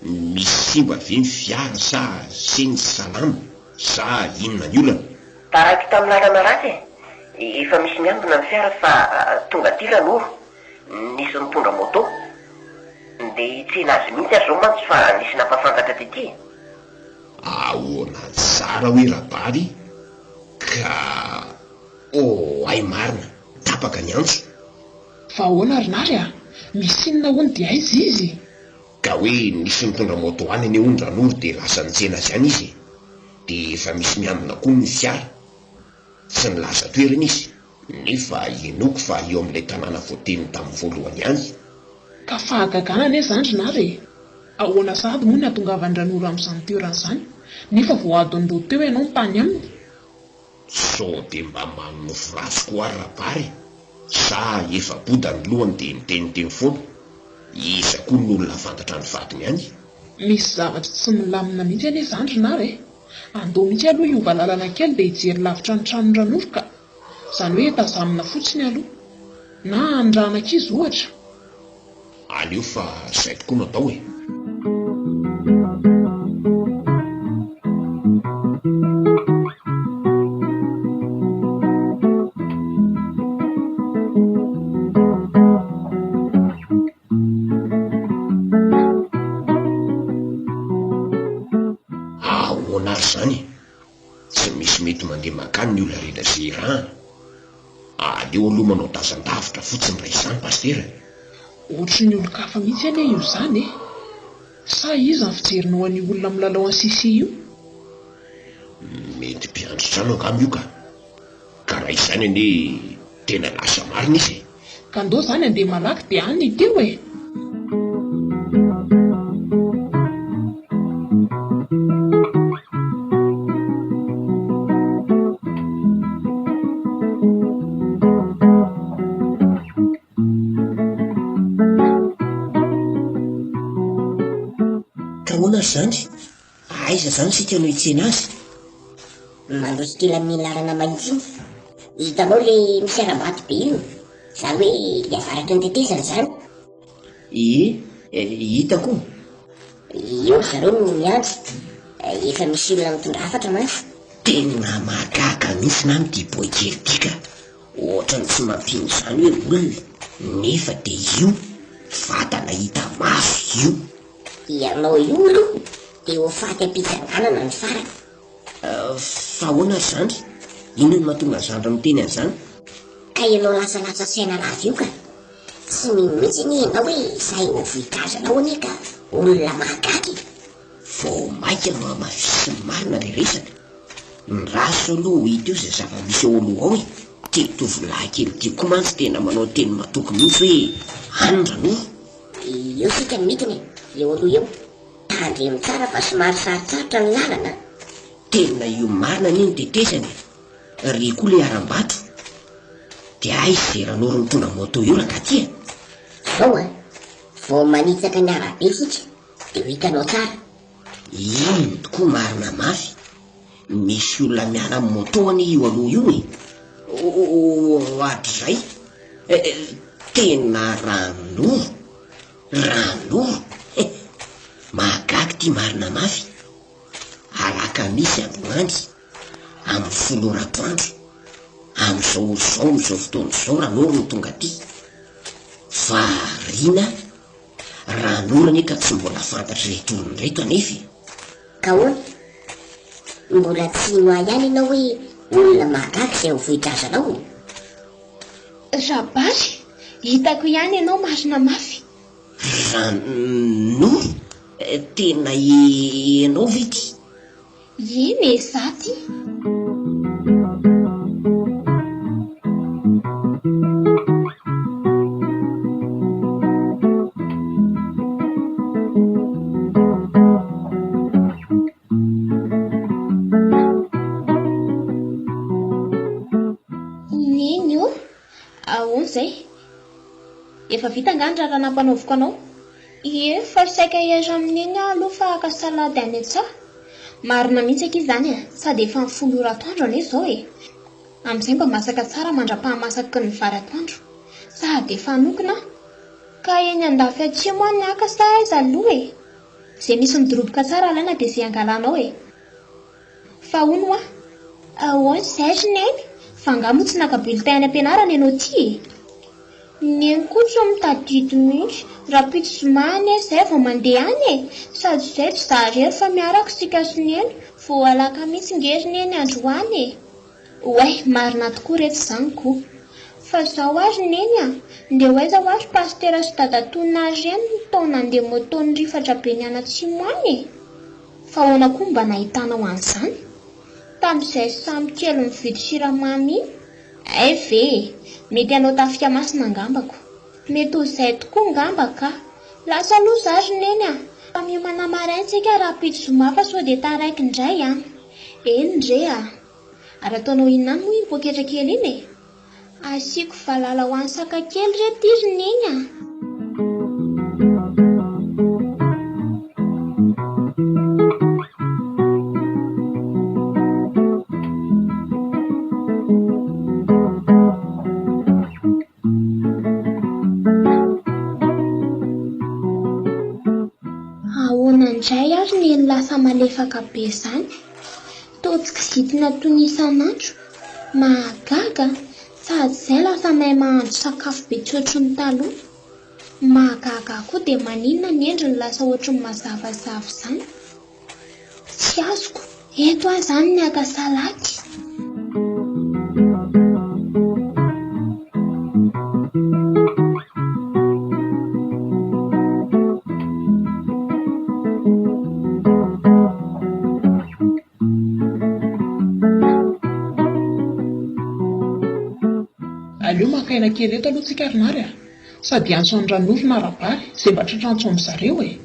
misy simba ve ny fiara sa seny salama sa inona ny olana? Taraiky tamin'ny lalana ratsy efa misy miambina ny fiara fa tonga aty Ranoro nisy mitondra moto dia tsy nazy mihitsy ary zao mantsy fa nisy nampafantatra taty. Ahoana tsara hoe rabary ka ay marina tapaka ny antso. Fa ahoana Rinary misy inona hono dia aiza izy? Ka hoe nisy mitondra moto any any hono Ranoro dia lasa nitsena izany izy dia efa misy miambina koa ny fiara tsy nilaza toerana izy nefa enoko fa eo amin'ilay tanàna voateniny tamin'ny voalohany ihany. Ka fahagagana anie izany Rinary ahoana sady moa ny ahatongavan'ny Ranoro amin'izany toerana izany nefa voadondoa teo ianao ny tany aminy? Sao dia mba manofo ratsy koa ary rabary sa efa boda ny lohany dia niteniteny foana isa koa ny olona fantatra ny vadiny ihany. Misy zavatra tsy milamina mihitsy anie izany Rinary andoha mihitsy aloha hiova lalana kely dia hijery lavitra ny tranon'ny Ranoro ka izany hoe tazamina fotsiny aloha na andranankizy ohatra. Aleo fa izay tokoa no atao ahoana ary izany tsy misy mety mandeha makany ny olona rehetra izay irahana. Aleo aloha manao tazan-davitra fotsiny raha izany pastera. Ohatry ny olon-kafa mihitsy anie io izany sa iza ny fijerinao an'ny olona milalao ansisi io? Mety mpiandro trano angamba io ka raha izany anie tena lasa marina izy. Ka andao izany andeha malaky dia any teo Ahoana izany? Aiza izany sika no hitsena azy? Mandrosikila amin'ny lalana mahitsy iny hitanao le misy aram-bato be ino izany hoe hiavaratra ny tetezana izany. Hitako. Io zareo no miandry efa misy olona mitondra hafatra mantsy. Tena mahagaga mihitsy na amin'ity boikely ity ka ohatrany tsy mampino izany hoe olona nefa dia io vatana hita maso io. Ianao io aloha dia ho faty am-pitsanganana ny farany. Fa ahoana izany? Inona no mahatonga zandra miteny an'izany? Ka ianao lasalasa saina lava io ka. Tsy mihitsy ny ianao hoe izay ho vohitazanao anie ka olona mahagagy. Vao maika no amafisy ny marina le resaka. Ny raso aloha hita io izay zava-misy eo aloha ao e. Ty tovolahy kely ty koa mantsy tena manao teny matoky mihitsy hoe andranoro. Io sika ny mitiny eo aloha eo. Tandremo tsara fa somary sarotsarotra ny lalana. Tena io marina ny tetesany. Ry koa le aram-bato. Dia ay izay ranoro mitondra moto io raha tia. Zao vao manitsaka ny arabe sika dia ho hitanao tsara. Iny tokoa marina mafy. Misy olona miala amin'ny moto any io aloha io e. Ohatr' izay. Tena ranoro. Ranoro. Mahagagy ty marina mafy. Alaka misy androany amin'ny folo ratoandro. Amin'izao fotoan'izao ranoro no tonga aty. Fa rina ranoro anie ka tsy mbola fantatry reto olona reto anefa. Ka hoy mbola tsy noa ihany ianao hoe olona mahagagy izay ho vohitrazanao. Rabary, hitako ihany ianao marina mafy. Ranoro? Tena ianao vity? Eny e zaty. Nino? Ahoana izay? Efa vita angandra raha nampanaoviko anao? Ie, fa saika iara amin'iny aloha fa aka salady any an-tsaha. Marina mihitsy aky izany sady efa ny folo ratoandro anie izao e. Amin'izay mba masaka tsara mandra-pahamasaky ny vary atoandro. Sady efa nokona ka eny andafy atsimo any aka sa aiza aloha e. Izay misy midoroboka tsara alaina dia izay angalanao e. Fa hono ahoana izay neny? Fa angamo tsy naka bulletin any am-pianarana ianao ty e. Neny kosa mitadidy mihitsy raha pitsy zomany izay vao mandeha any e. Sady izay tsy zaharery fa miaraka sika sy neny vao alaka mihitsy ngery neny androany e. Oay, marina tokoa reto izany koa. Fa zaho azy neny ndeha hoaiza ho azy pastera sy dadantonina reny ny taona andeha moto ny rifatra be ny anatsimo any e. Fa ahoana koa mba nahitanao an'izany? Tamin'izay samy kely mividy siramamy iny. Ay ve, mety anao tafika masina angambako. Mety ho izay tokoa ngamba ka. Lasa aloha zazy neny fa miomana maraintsika raha pitsy zoma fa sao dia taraiky indray Eny ndre ary ataonao inona moa iny poketra kely iny e? Asiako valala ho an'ny saka kely reto izy neny Ahoana indray ary neny lasa malefaka be izany? Totsika zitina tony isan'andro. Mahagaga sady izay lasa mahay mahandro sakafo be tsy ohatrin'ny taloha. Mahagaga koa dia maninona ny endriny lasa ohatrin'ny mazavazava izany. Tsy azoko, eto ahy izany ny aka salady. Aleo makaina kely eto aloha tsika rinary sady antso ny ranoro na rabary izay mba tratrantso amin'izareo e.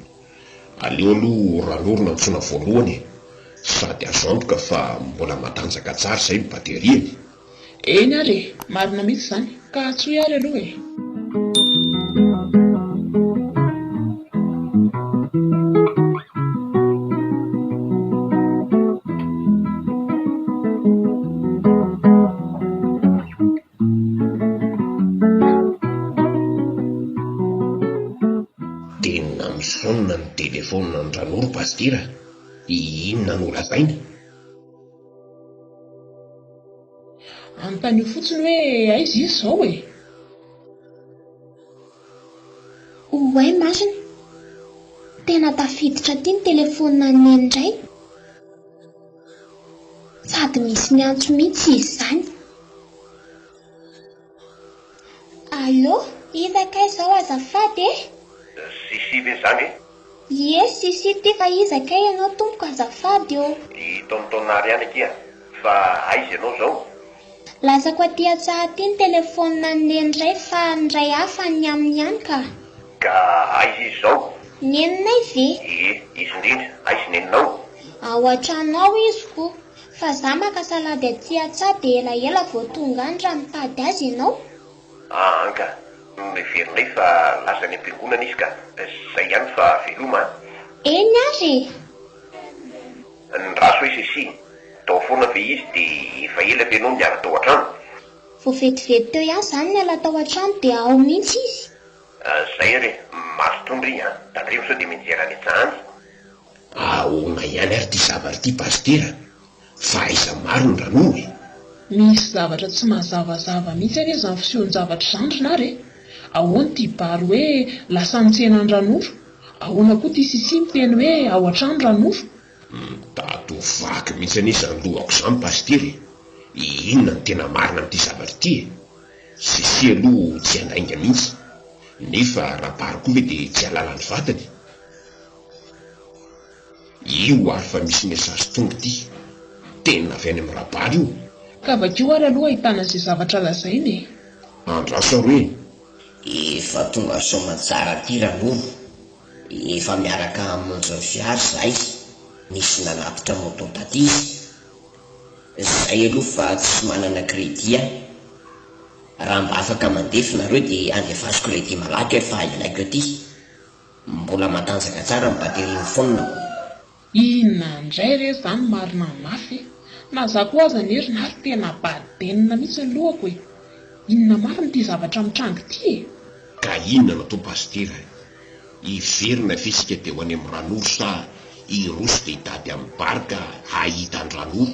Aleo aloha ranoro no antsoina voalohany sady azo antoka fa mbola matanjaka tsara izay ny bateriany. Eny ary marina mihitsy izany ka atsoy ary aloha e. Tena misonona ny telefonina ny ranoro pastira. Inona no lazaina? Anontany fotsiny hoe aiza izy izao e. Oay masina, tena tafiditra ty ny telefonina neny indray. Sady misy ny antso mihitsy izy izany. Allo, izakay izao azafady e? Sisy ve zany e? Ie, sisy ty fa izakay ianao tompoko azafady eo. Itaontaonary ihany akia, fa aiza ianao zao? Lasako aty an-tsaha ty ny telefonina nendray fa ndray hafa ny aminy ihany ka. Ka aiza izy zao? Neninay ve? Izy indrindra, aiza neninao? Ao an-tranao izy ko. Fa za maka salady aty an-tsaha dia elaela vao tonga any raha mitady azy ianao. Anka, miverinay fa lasa ny am-piangonana izy ka. Zay ihany fa velomany. Eny ary? Ny raso izy isi, tao foana ve izy dia efa ela be ianao niara tao an-trano? Vao vetivety teo ihany izany ny ala tao an-trano dia ao mihitsy izy. Zay re, maso tondry tandremo sao dia mijery any an-tsahany. Ahona ihany ary ty zavatra ty pastera, fa aiza maro ny ranony. Misy zavatra tsy mazavazava mihitsy anie izany fisehoany zavatra zandrina ary e. Ahoana ty bary hoe lasa nitsena ny ranoro? Ahoana koa ty sisi miteny hoe ao an-trano ranoro? Tato vaky mihitsy anie izany lohako izany pastery. Inona ny tena marina amin'ity zavatra ty e? Sisi aloha tsy anainga mihitsy, nefa raha bary koa ve dia tsy halala ny vatany. Io ary fa misy ny asazy tonga ty, tena avy any amin'ny rabary io. Ka vakio ary aloha ahitana izay zavatra lazainy e. Andraso ary hoe efa tonga soamantsara ty ranoro, efa miaraka amonjy ny fiary zay, nisy nanapitra moto taty izy. Zay aloha fa tsy manana kredi ahy. Raha mba afaka mandefinareo dia andefaso kredi malaky fa ilaiko aty. Mbola matanjaka tsara ny baterian'ny fonina. Inona indray re zany marina mafy. Na za koa aza nerina ary tena badenina mihitsy ny lohako e. Inona marina ty zavatra mitrango ty e? ka inona natao pastera? Iverina fisika teo any amin'ny ranoro sa iroso dia hitady amin'ny barika hahita ny ranoro?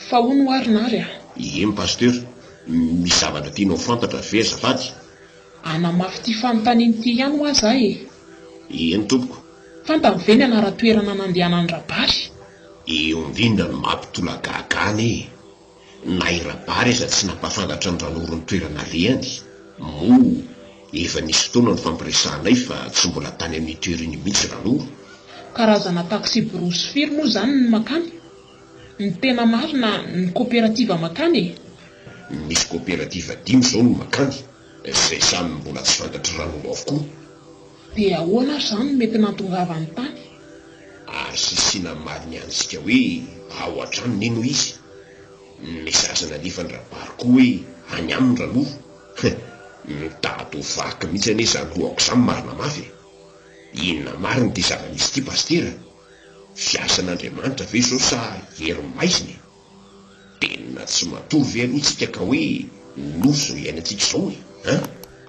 Fa hono arina ary a? Iem pastera, misy zavatra tianao fantatra ve azafady? Anamafy ty fanontaniany ty ihany ho aza e. Eny tompoko. Fantany ve ny anara-toerana nandehanany rabary? Eo indrindra no mampitolagagany e. Na irabary aza tsy nampafantatra ny ranoro ny toerana rehany. Mo efa nisy fotoana ny fampiresanay fa tsy mbola tany amin'ny toerany mihitsy ranoro. Karazana taksi brosy firy moa zany ny makany? Ny tena marina ny kooperativa makany e? Misy kooperativa 5 zao no makany, izay samy mbola tsy fantatry ranoro avokoa. Dia ahoana ary zany mety natongavany tany? Sisina mariny antsika hoe ao an-trano neno izy. Ny sasana alefany rabary koa hoe any amin'ny ranoro. Mitato vaky mihitsy anie izany lohako izany marina mafy. Inona marina dia zava-misy ty pastera? Fiasan'Andriamanitra ve sao sa hery maiziny? Tena tsy matory ve aloha tsika ka hoe noso iainantsika izao e?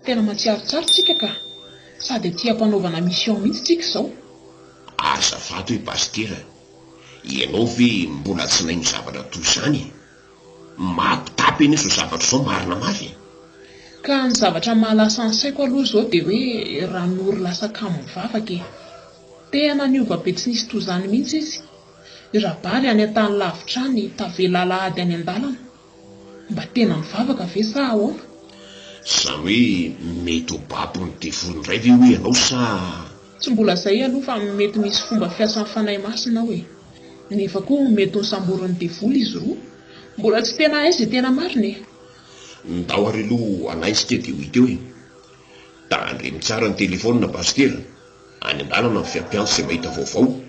Tena matsiarotsaro tsika ka, sady tia mpanaovana mission mihitsy tsika izao. Azafady hoe pastera, ianao ve mbola tsy naino zavatra toy izany? Mampitapy anie izao zavatra izao marina mafy. Ka ny zavatra mahalasa ny saiko aloha izao dia hoe ranoro lasa kamo mivavaka e. Tena niova be tsy nisy toy izany mihitsy izy. Rabary any an-tany lavitra any tavela alahady any an-dalana. Mba tena mivavaka ve sa ahoana? Izany hoe mety ho babony devoly indray ve hoe ianao sa? Tsy mbola izay aloha fa mety misy fomba fiasan'ny fanahy masina hoe. Nefa koa mety ho samborin'ny devoly izy roa. Mbola tsy tena hay izay tena marina e. Ndao ary aloha anaitsika dia ho hita eo e. Tandremy tsara ny telefônina pastera. Any an-dalana ny fiampianso izay mahita vaovao.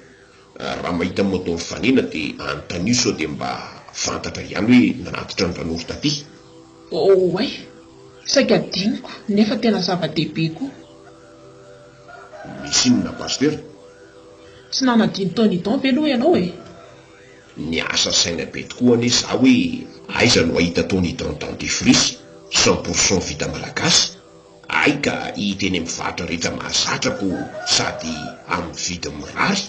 Raha mahita moto mifanena dia anontanio sao dia mba fantatra ihany hoe nanatitra ny ranoro taty. Oay, saika diniko nefa tena zava-dehibe koa. Misy inona pastera? Tsy nanadino Tony Don ve aloha ianao e? Ny asa saina be tokoa anie za hoe aiza no ahita Tony Don dentifrice 100% vita malagasy. Ay ka hita eny amin'ny varotra rehetra mahazatrako sady amin'ny vidiny mirary.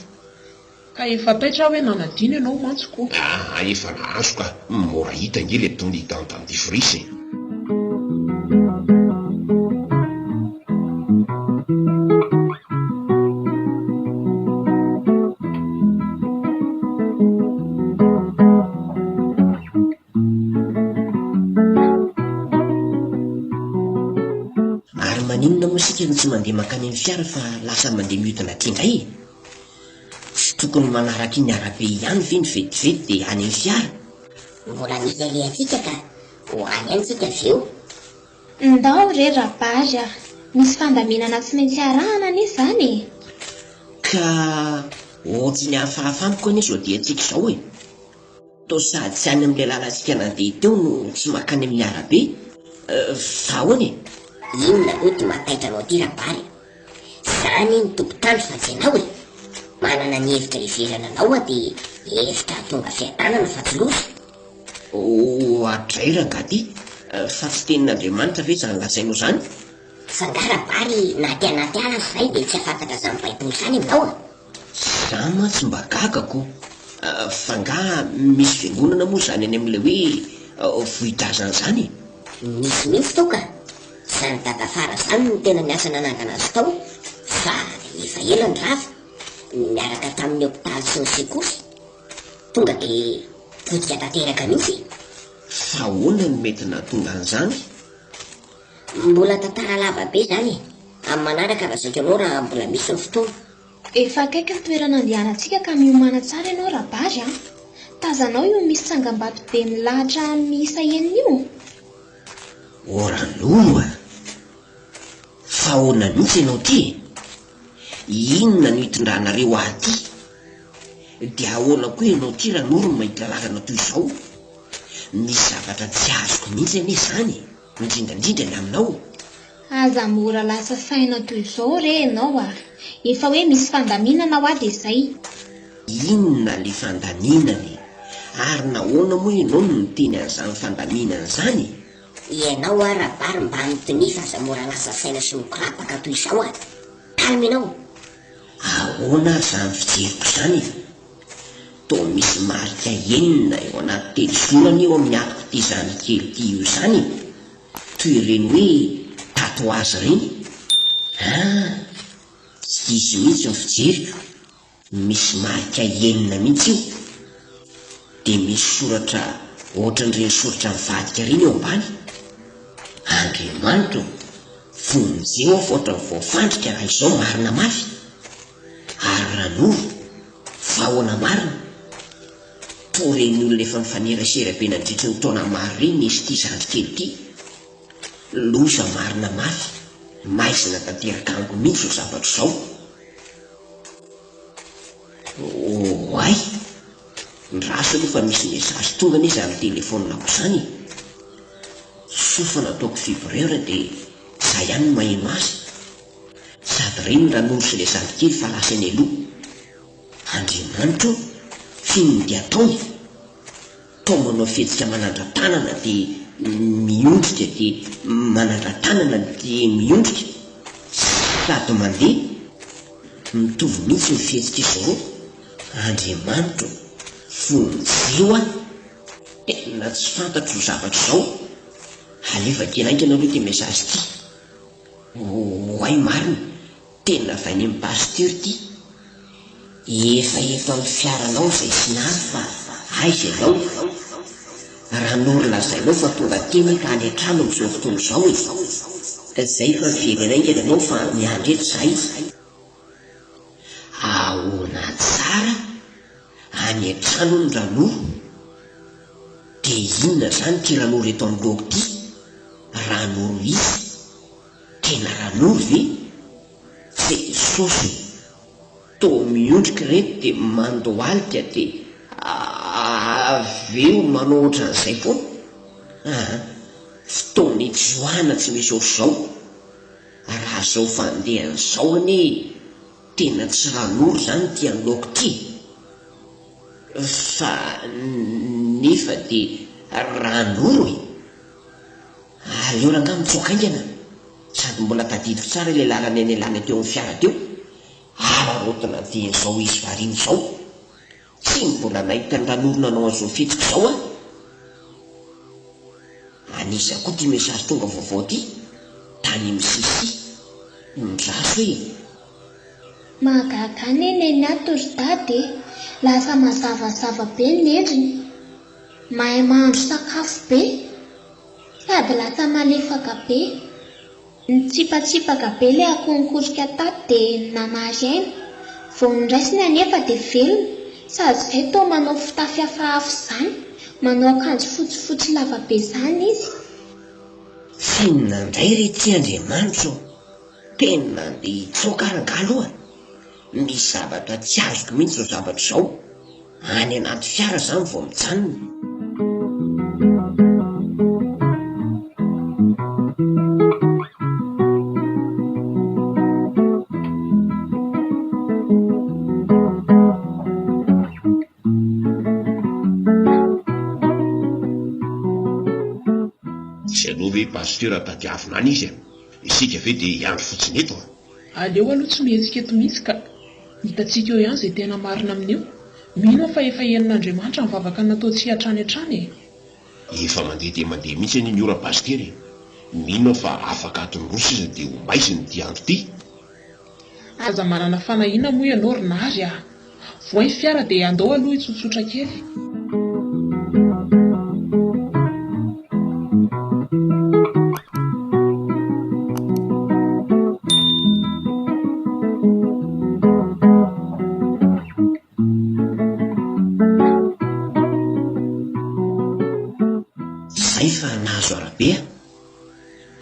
Ka efa taitra hoe nanadino ianao mantsoko. Efa nahazo ka mora hita nge le Tony Don dentifrice. inona moa sika no tsy mandeha makany amin'ny fiara fa lasa mandeha mihodina aty indray? Tsy tokony manaraka iny arabe ihany ve ny vetivety dia any amin'ny fiara? Mbola misy alehantsika ka ho any ihany tsika aveo. Ndao re rabary a, misy fandaminana tsy maintsy arahana anie izany. Ka ohatsy ny hafahafaniko anie izao dia antsika izao e. Toa sady tsy any amin'ilay lalantsika nandeha teo no tsy makany amin'ny arabe. Fa ahoana e? Inona aloha ty mataitra anao ty rabary? Zany ny tompon-tany fa tsy ianao e. Manana ny hevitra iverana anao a dia hevitra tonga fiatanana fa tsy losa. Adraira angaty, fa tsy tenin'Andriamanitra ve izany lazainao izany? Fa nga rabary na ty anaty ala izay dia tsy afantatra izany baiboly izany aminao a. Za ma tsy mba gagako. Fa nga misy fiangonana moa izany any amin'ilay hoe vohidrazana izany. Misy mihitsy tao ka. Izany dada fara izany no tena niasa nanangana azy tao. Fa efa ela ny rava, miaraka tamin'ny hôpitaly sy ny sekoly. Tonga dia potika tanteraka mihitsy. Fa ahoana no mety nahatonga an'izany? Mbola tantara lava be izany. Amin'ny manaraka razaka ianao raha mbola misy ny fotoana. Efa akaiky ny toerana andehanantsika ka miomana tsara ianao rabary a. Tazanao io misy tsangam-bato be milahatra miisa enina io. Oran'olo a! Fa ahoana mihitsy ianao ty? Inona no hitondranareo aty? Dia ahoana koa ianao ty raha noro mahita lalana toy izao? Misy zavatra tsy azoko mihitsy anie izany, indrindrandrindra ny aminao. Aza mora lasa saina toy izao re ianao a. Efa hoe misy fandaminana ho ady izay. Inona le fandaminany? Ary nahoana moa ianao no niteny an'izany fandaminana izany? Ianao a rabary mba notony fa aza mora lasa saina sy mikorapaka toy izao a. Kalmy ianao. Ahoana izany fijeriko izany? Toa misy marika enina eo anaty telozorana eo amin'ny atoko ty izany kely ty io izany. Toy ireny hoe tatoazy ireny. Tsy izy mihitsy ny fijeriko. Misy marika enina mihitsy io. Dia misy soratra ohatran'ireny soratra mivadika ireny eo ambany. Andriamanitra, vonjeo aho ohatran'ny voafandrika raha izao marina mafy. Ary ranoro, vahoana marina. Toa ireny olona efa mifanerasera be nandritry ny taona maro ireny izy ty zandrikely ty. Loza marina mafy, maizina tanteraka amiko mihitsy ho zavatra izao. Oay, ndraso aloha fa misy mesazy tonga anie izany telefonina ko izany. Sofana ataoko vibreur dia za ihany no maheno azy. Sady reny ranoro sy ilay zandrikely fa lasa ny aloha. Andriamanitra, finon dia ataony. Tao manao fihetsika manandra-tanana dia miondrika dia manandra-tanana dia miondrika. Sady mandeha mitovy mihitsy ny fihetsika izao. Andriamanitra, vonjeo a. Tena tsy fantatro ho zavatra izao. Alefa kely aingana aloha ty mesazy ty. Oay marina, tena avy any amin'ny pasteur ty. Efa eto amin'ny fiaranao izay sy nary fa aiza ianao? Raha noro lazainao fa tonga teny ka any an-trano amin'izao fotoana izao e. Izay fa miverina aingana ianao fa miandry eto izay. Ahoana tsara any an-trano ny ranoro. Dia inona izany ty ranoro eto amin'ny loko ty? Ranoro izy? Tena ranoro ve? Jesosy, toa miondrika reto dia mandohalika dia aveo manao ohatran'izay foana. Fotoana ijoana tsy misy ohatr'izao. Raha izao fandehan'izao anie tena tsy ranoro izany ty an'loko ty. Fa nefa dia ranoro e. Aleo ranga mitsoaka aingana. Sady mbola tadidiko tsara ilay lalana eny lany teo amin'ny fiara teo. Ararotina dia izao izy variana izao. Tsy mbola nahita ny ranoro nanao an'izao fihetsika izao a. Anisa koa ty mesazy tonga vaovao ty. Tany misisy midraso hoe Mahagaga neny ato ry dady, lasa mazavazava be ny endriny. Mahay mahandro sakafo be, sady lasa malefaka be. Nitsipatsipaka be ilay akonkorika tato dia nanahy aina. Vao niraisiny anefa dia velona sady izay toa manao fitafy hafahafa izany, manao akanjo fotsifotsy lavabe izany izy. Finona indray rety Andriamanitra, tena andeha hitsokaranga aloha. Misy zavatra tsy azoko mihitsy izao zavatra izao. Any anaty fiara izany vao mijanona. Pasteur tadiavina izy isika ve dia iandro fotsiny eto. Aleo aloha tsy mihetsika eto mihitsy ka hitantsika eo ihany izay tena marina amin'io. Mino fa efa henin'Andriamanitra mivavaka natao tsy hatrany hatrany. Efa mandeha dia mandeha mihitsy ny ora pasteur. Mino fa afaka atondrosa izy dia ho maiziny ity andro ity. Aza manana fanahiana moa ianao rinary ah. Voay fiara dia andao aloha hitsotsotra kely.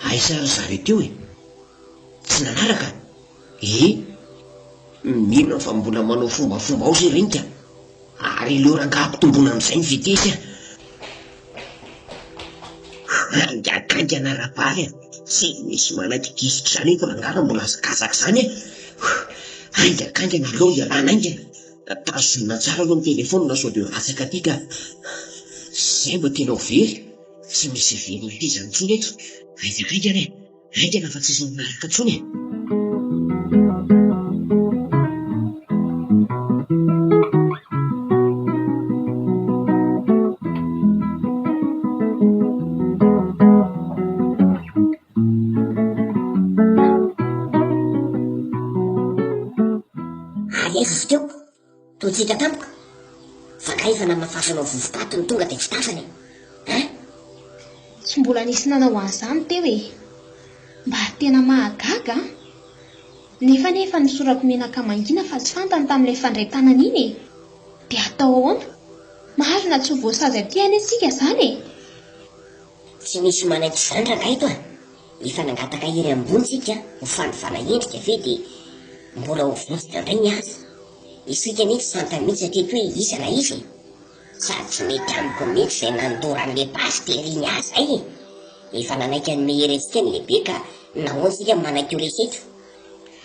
Aisara zareo e, tsy nanaraka. Mino fa mbola manao fombafomba ao sy renika, ary leo rangaha-pitombona amin'izay ny vitesy angakaingana rabary tsy misy manakikisitra izany eto rangara mbola azakazaka izany angakaingana aloha ialana aingana tazonina tsara aloha ny telefona sao dia ratsaka aty ka zay mba tena ho very, tsy misy very ity izany tsony eto. Aingana fa tsisy nanaraka tsony e. Teo totsika tampoka fa kay fa namafasanao vovokato ny tonga dia tsy tafany Tsy mbola nisy nanao an'izany teo e. Mba tena mahagaga nefa nisorako menaka mangina fa tsy fantany tamin'ilay fandray tanana iny e. Dia atao ahoana? Marina tsy ho voasazy aty any isika izany e. Tsy misy manainty izany raha eto efa nangataka hery ambony tsika ho fanivana endrika ve dia mbola ho votsika indray ny asa. Isika ny tsy fantany mihitsy aketo hoe isa na izy sady tsy mety amiko mihitsy izay nandoran'ilay pastery ny asa e. Efa nanaiky ny mehery antsika ny lehibe ka nahoana tsika manaiky ho reseto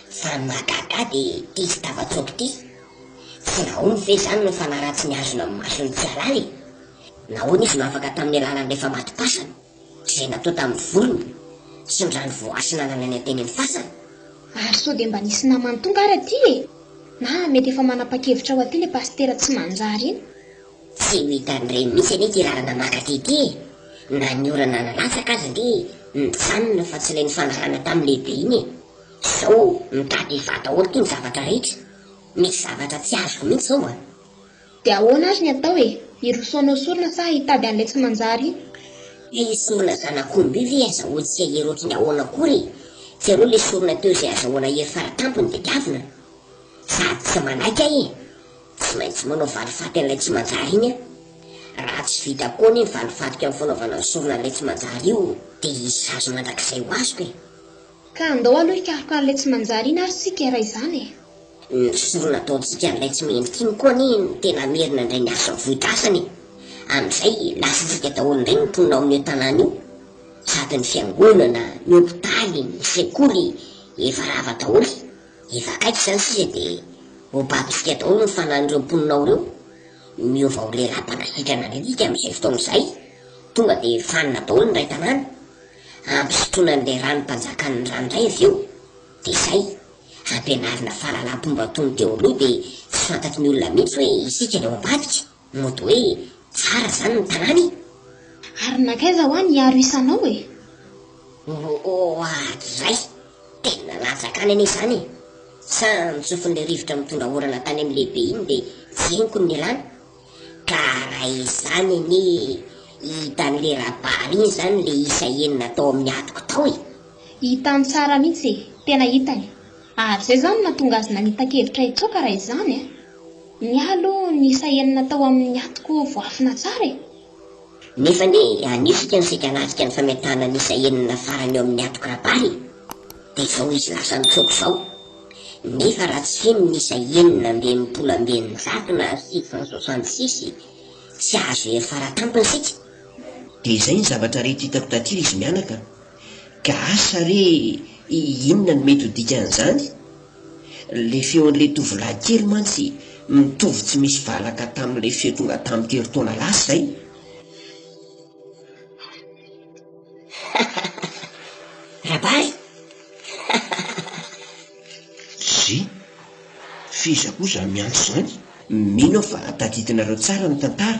fa mahagaga dia ity sy tavatsoko ity. Tsy nahoana ve izany no fanaratsy ny azona amin'ny masony tsy halala nahoana izy no afaka tamin'ny alalan'ilay famatipasana izay natao tamin'ny volony sy ny rano voasina nanany anteny ny fasana. Ary sao dia mba nisy namany tonga ary aty e. Na mety efa manapa-kevitra ho aty ilay pastera tsy manjary iny. Tsy hitan'ireny mihitsy anie ty rarana makaty ity na ny orana nalatsaka azy ndi mijanona fa tsy ilay ny fanarana tamin'ny lehibe iny sao mitady fatahoana ty ny zavatra rehetra. Misy zavatra tsy azoko mihitsy zao dia ahoana ary ny atao e? Irosoanao sorona sa hitady an'ilay tsy manjary iny? Sorona zanak'omby ve azahoantsika hery ohatrany ahoana akory? Tsy aloha ilay sorona teo izay azahoana hery faratampony dia diavina sady tsy manaiky tsy maintsy manao valifaty an'ilay tsy manjary iny raha tsy vita koa ny valifatika amin'ny fanaovana ny sorona an'ilay tsy manjary io dia hisy azo mandrakizay ho azoko ka andao aloha hikaroka an'ilay tsy manjary iny ary sika raha izany ny sorona ataontsika an'ilay tsy mendrika iny koa ny tena merina indray ny asa vohitrasany amin'izay lasa tsika daholo indray ny mponina ao amin'io tanàna io sady ny fiangonana ny hopitaly ny sekoly efa rava daholo efa kaiky izany sisa dia ho babitsika daholo ny fanan'ireo mponina ao ireo miova ho le raha-mpanasitrana retika amin'izay fotoan'izay tonga dia fanina daholo ny ray tanàna ampisotroana n'ilay ranom-panjakany ny ranoray avy eo dia izay ampianarina fahalalam-pomba tony teo aloha dia tsy fantatry ny olona mihitsy hoe isika ny ao ambadika mody hoe tsara izany ny tanàny ary nakaiza ho any hiaro isanao e. Ray tena latsakany anie izany sa mitsofin'ilay rivotra mitondra orana tany amin'ny lehibe iny dia tsy henoko ny lany ka raha izany ny hitan'ilay raha-bary iny izany le isa enina tao amin'ny atoko tao hitany tsara mihitsy, tena hitany. Ary izay izany nahatonga azy nanita-kevitra hitsoaka raha izany. Mialo nisa enina tao amin'ny atoko voafina tsara. Nefa ny anisika ny sika anatika ny fametana nisa enina farany eo amin'ny atoko rabary, dia izao izy lasa nitsoko izao. Nefa raha tsy feno nisa enina ambinipolo ambininjato na 666, tsy azo hery faratampony sika. Dia izay ny zavatra rehetra hitako tatily izy mianaka. Ka asa re inona no mety ho dikan'izany? Le feon'ilay tovolahy kely mantsy mitovy tsy misy valaka tamin'ilay feo tonga tamin'ny tery-taona lasa izay. Rabary! Zy, fiza kosa miantso izany. Mino aho fa tadidinareo tsara ny tantara.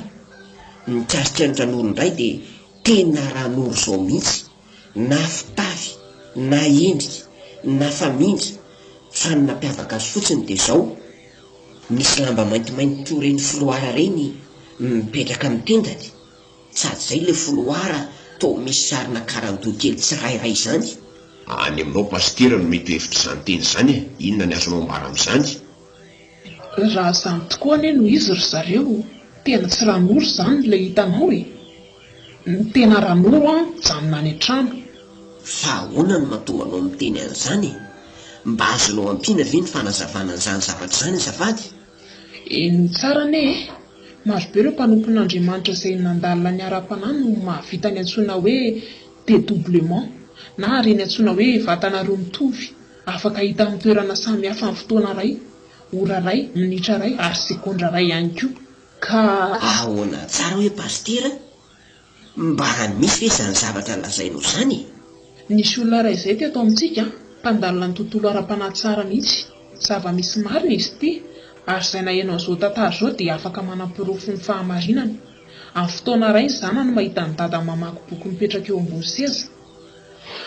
Mikasika ny ranoro indray dia tena ranoro izao mihitsy, na fitavy, na endrika, na famindra, fa ny nampiavaka azy fotsiny dia izao: misy lamba maintimainty toy ireny foloara reny mipetraka amin'ny tendany. Sady izay ilay foloara toa misy sarina karandoha kely tsirairay izany. Any aminao pastera no mety hevitra izany teny izany. Inona ny azonao ambara amin'izany? Raha izany tokoa anie no izy ry zareo, tena tsy ranoro izany ilay hitanao e. Ny tena ranoro mijanona any an-trano. Fa ahoana no mahatonga anao miteny an'izany? Mba azonao ampiana ve ny fanazavana an'izany zavatra izany azafady? Eny tsara anie e. Maro be ireo mpanompon'Andriamanitra izay nandalina ny ara-panahy no mahavita ny antsoina hoe dédoublement, na reny antsoina hoe vatana roa mitovy, afaka hita amin'ny toerana samy hafa amin'ny fotoana iray, ora iray, minitra iray ary sekondra iray ihany koa. Ka ahoana tsara hoe pastera? Mba misy ve izany zavatra lazainao izany? nisy olona iray izay teto amintsika mpandalina ny tontolo ara-panahy tsara mihitsy. Zava-misy marina izy ity, ary izay nahenao izao tantara izao dia afaka manampirofo ny fahamarinana. Amin'ny fotoana iray ny zanany mahita ny dadany mamaky boky mipetraka eo ambony seza.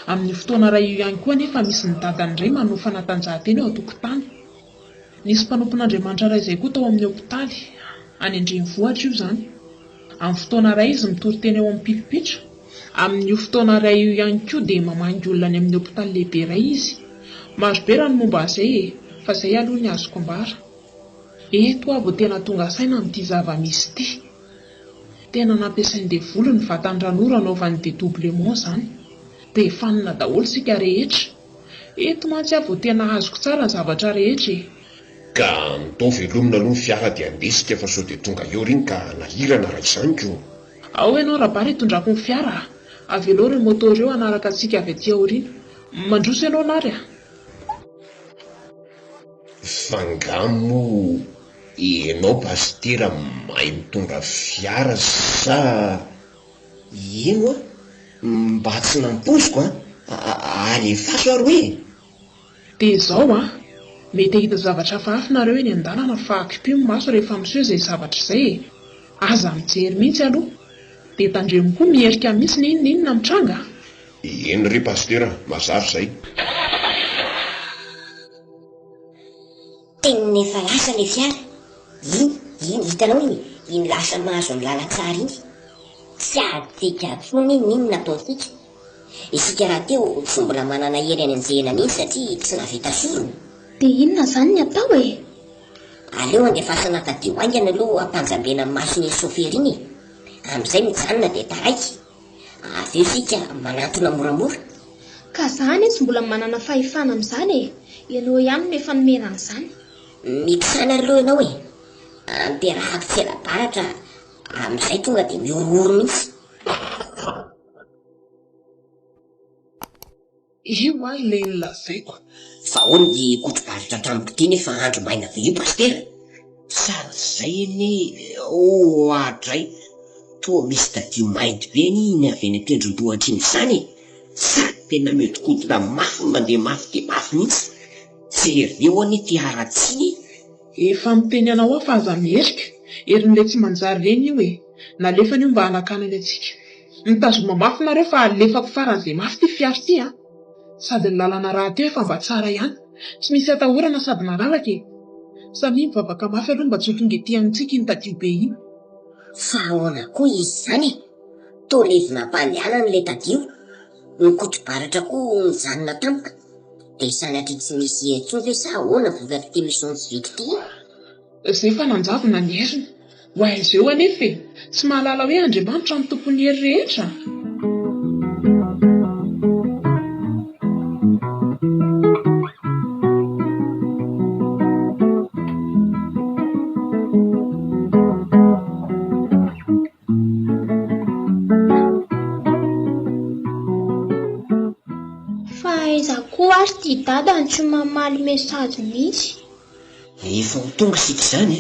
Amin'ny fotoana iray io ihany koa anefa misy ny dadany iray manao fanatanjahantena eo an-tokotany. Nisy mpanompon'Andriamanitra iray izay koa tao amin'ny hopitaly, any an-drenivohitra io izany. Amin'ny fotoana iray izy mitory teny eo amin'ny pilipitra. Amin'io fotoana iray io ihany koa dia mamangy olona any amin'ny hopitaly lehibe iray izy. Maro be raha ny momba an'izay e, fa izay aloha ny azoko ambara. Eto avy tena tonga saina amin'ity zava-misy ity. Tena nampiasain'ny devolo ny vatany ranoro anaovany dédoublement izany. Dia fanina daholo sika rehetra. Eto mantsy avy tena azoko tsara ny zavatra rehetra e. Ka nitao velomina aloha ny fiara dia andesika fa sao dia tonga eo riny ka nahirana raha izany koa. Ao ianao rabary hitondrako ny fiara. Avy aloha ireo motora eo anaraka antsika avy aty aoriana. Mandroso ianao nary a? Fangamo ianao pastera mahay mitondra fiara sa Ino a? Mba tsy nampoziko alefaso aroe. Dia izao a, mety hita zavatra hafahafa nareo eny an-dalana fa akipimo maso rehefa miseho izay zavatra izay. Aza mijery mihitsy aloha. Dia tandremo koa mierika mihitsy ny inona mitranga. eny ry pastera, mazary izay. Teny efa lasa ilay fiara. Iny hitanao iny lasa mahazo ny lalan-tsara iny. Tsy adika tsony inona ataontsika. Isika raha teo tsy mbola manana hery any anjehana mihitsy satria tsy navita sorona. Dia inona izany ny atao e? Aleo andefasana tadio aingana aloha ampanjambena amin'ny masiny sofera iny. Amin'izay mijanona dia taraiky. Avy eo sika manantona moramora. Ka izany tsy mbola manana fahefana amin'izany e. Ianao ihany no efa nomena an'izany. Mitsana aloha ianao e. Ampiarahako tsela-baratra, amin'izay tonga dia miororo mihitsy. Io ilay lazaiko. Fa hono ny kotro-baritra tamiko ity nefa andro maina be io pastera. Sady izay anie ohatra toa misy tadio mainty be ny avy eny an-tendrombohitra iny izany. Sady tena mihodikodoka mafy mandeha mafy dia mafy mihitsy. Jereo anie ty aratsiny. Efa miteny anao aho fa aza mierika. Erin'ilay tsy manjary reny io e. Nalefany io mba hanakanany antsika. Mitazoma mafy nareo fa alefako faran'izay mafy ty fiara ty a. Sady ny lalana raha teo efa mba tsara ihany. Tsy misy atahorana sady malalaka e. Samy mivavaka mafy aloha mba tsy ho tonga ety amintsika iny tadio be iny. Fa ahoana koa izy izany? Toa levina am-pandehanana ilay tadio. Nikotrobaratra koa nijanona tampoka. Dia sanatry tsy misy intsony ve sa ahoana vokatra ty misy tsy viky ty? Izay fa nanjavona ny heriny. Ho aiza eo anefa e? Tsy mahalala hoe Andriamanitra ny tompon'ny hery rehetra. Ary ty dada ny tsy mamaly mesazy mihitsy. Efa ho tonga sika izany.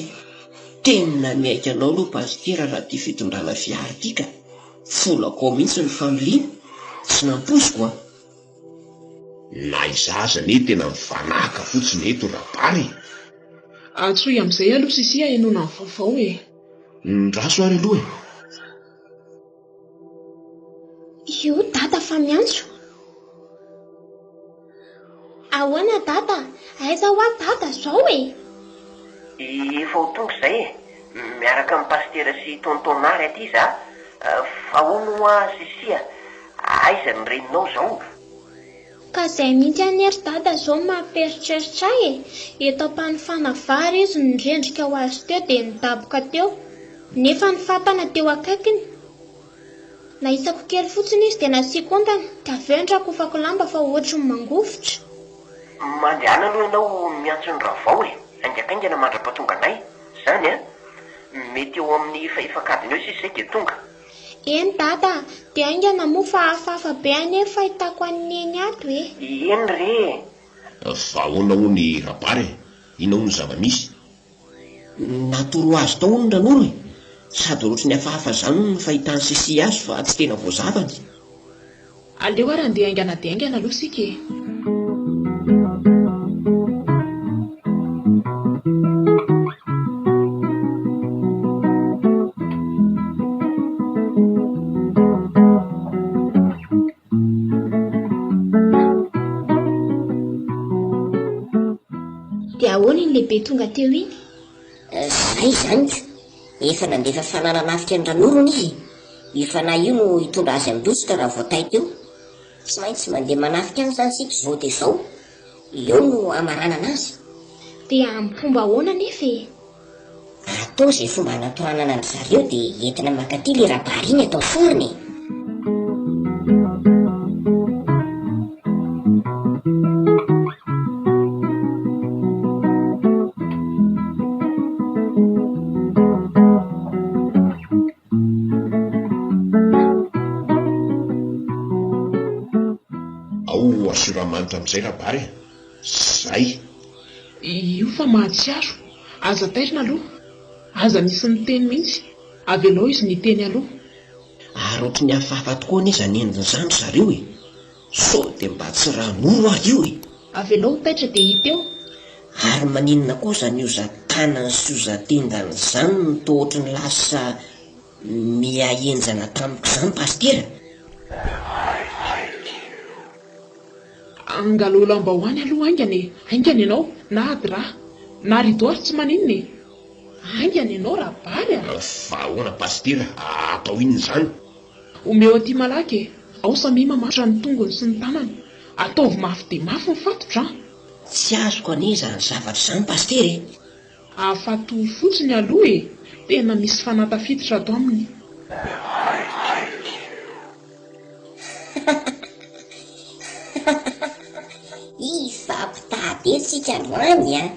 Tena miaika anao aloha pastera raha ty fitondrana fiara ty ka folako ao mihitsy ny familiana. Tsy nampoiziko a. Na izaza ne tena mifanaka fotsiny eto rapary. Atsoy amin'izay aloha sisia enona ny vaovao e. Ndraso ary aloha e. Io dada fa miantso. Ahoana dada? Aiza ho ahy dada zao e? Efa ho tonga izay e. Miaraka amin'ny pastera sy tontonary aty za. Fa hono a Sisia. Aiza ny reninao zao? Ka izay mihitsy anery dada zao mamperitreritra e. Eto ampanofana vary izy nirendrika ho azy teo dia nidaboka teo. Nefa ny fatana teo akaikiny. Nahisako kely fotsiny izy dia nasiako ontana. Ka avy eo nrakofako lamba fa ohatry ny mangofotra. Mandehana aloha ianao miantso ny ravao e. Aingakaingana mandra-pahatonga anay. Izany a. Mety eo amin'ny faifakadiny eo sisa dia tonga. Eny dada, dia aingana moa fa hafahafa be anefa fahitako an'eny ato e. Eny re. Fa ahoana ho ny rapary? Inona ho ny zava-misy? Natoro azy tao ny ran'olo e. Sady ohatry ny hafahafa izany ny fahitany Sisia azy fa tsy tena voazavany. Aleo ary andeha aingana dia aingana aloha sika e. Dia ahoana iny lehibe tonga teo iny? Zay zany ka. Efa nandefa fanananafika ny ran'olony izy. Efa na io no hitondra azy amin'dositra raha voatay teo. Tsy maintsy mandeha manafika any izany sika zao dia zao. Eo no amarana anazy. Dia amin'ny fomba ahoana nefa e? Atao izay fomba hanatoranana ny zareo dia entina makaty ilay rabary iny atao forony. Asuramanitra amin'izay rabary. Zay. Io fa mahatsiaro. Aza tairina aloha. Aza nisy ny teny mihitsy. Avelao izy ny teny aloha. Ary ohatry ny hafahafa tokoa anefa ny endrin'izany zareo e. Sao dia mba tsy ran'olo ary io e. Avelao taitra dia hita eo. Ary maninona kosa ny ozan-tanany sy ozan-tendany izany no toa ohatry ny lasa miahenjana tampoka izany pastera. Angalo lambahoany aloha aingana e. Aingana ianao na adra na ridoary tsy maninona e. Aingana ianao rabary a. Fa ahoana pastera? Atao inona izany? Omeo aty malaky e. Ao samy mamatra ny tongony sy ny tanany. Ataovy mafy dia mafy ny fatotra. Tsy azoko aniza ny zavatra izany pastera e. Afato fotsiny aloha e. Tena misy fanatafititra ato aminy. Ifampitady sika androany a.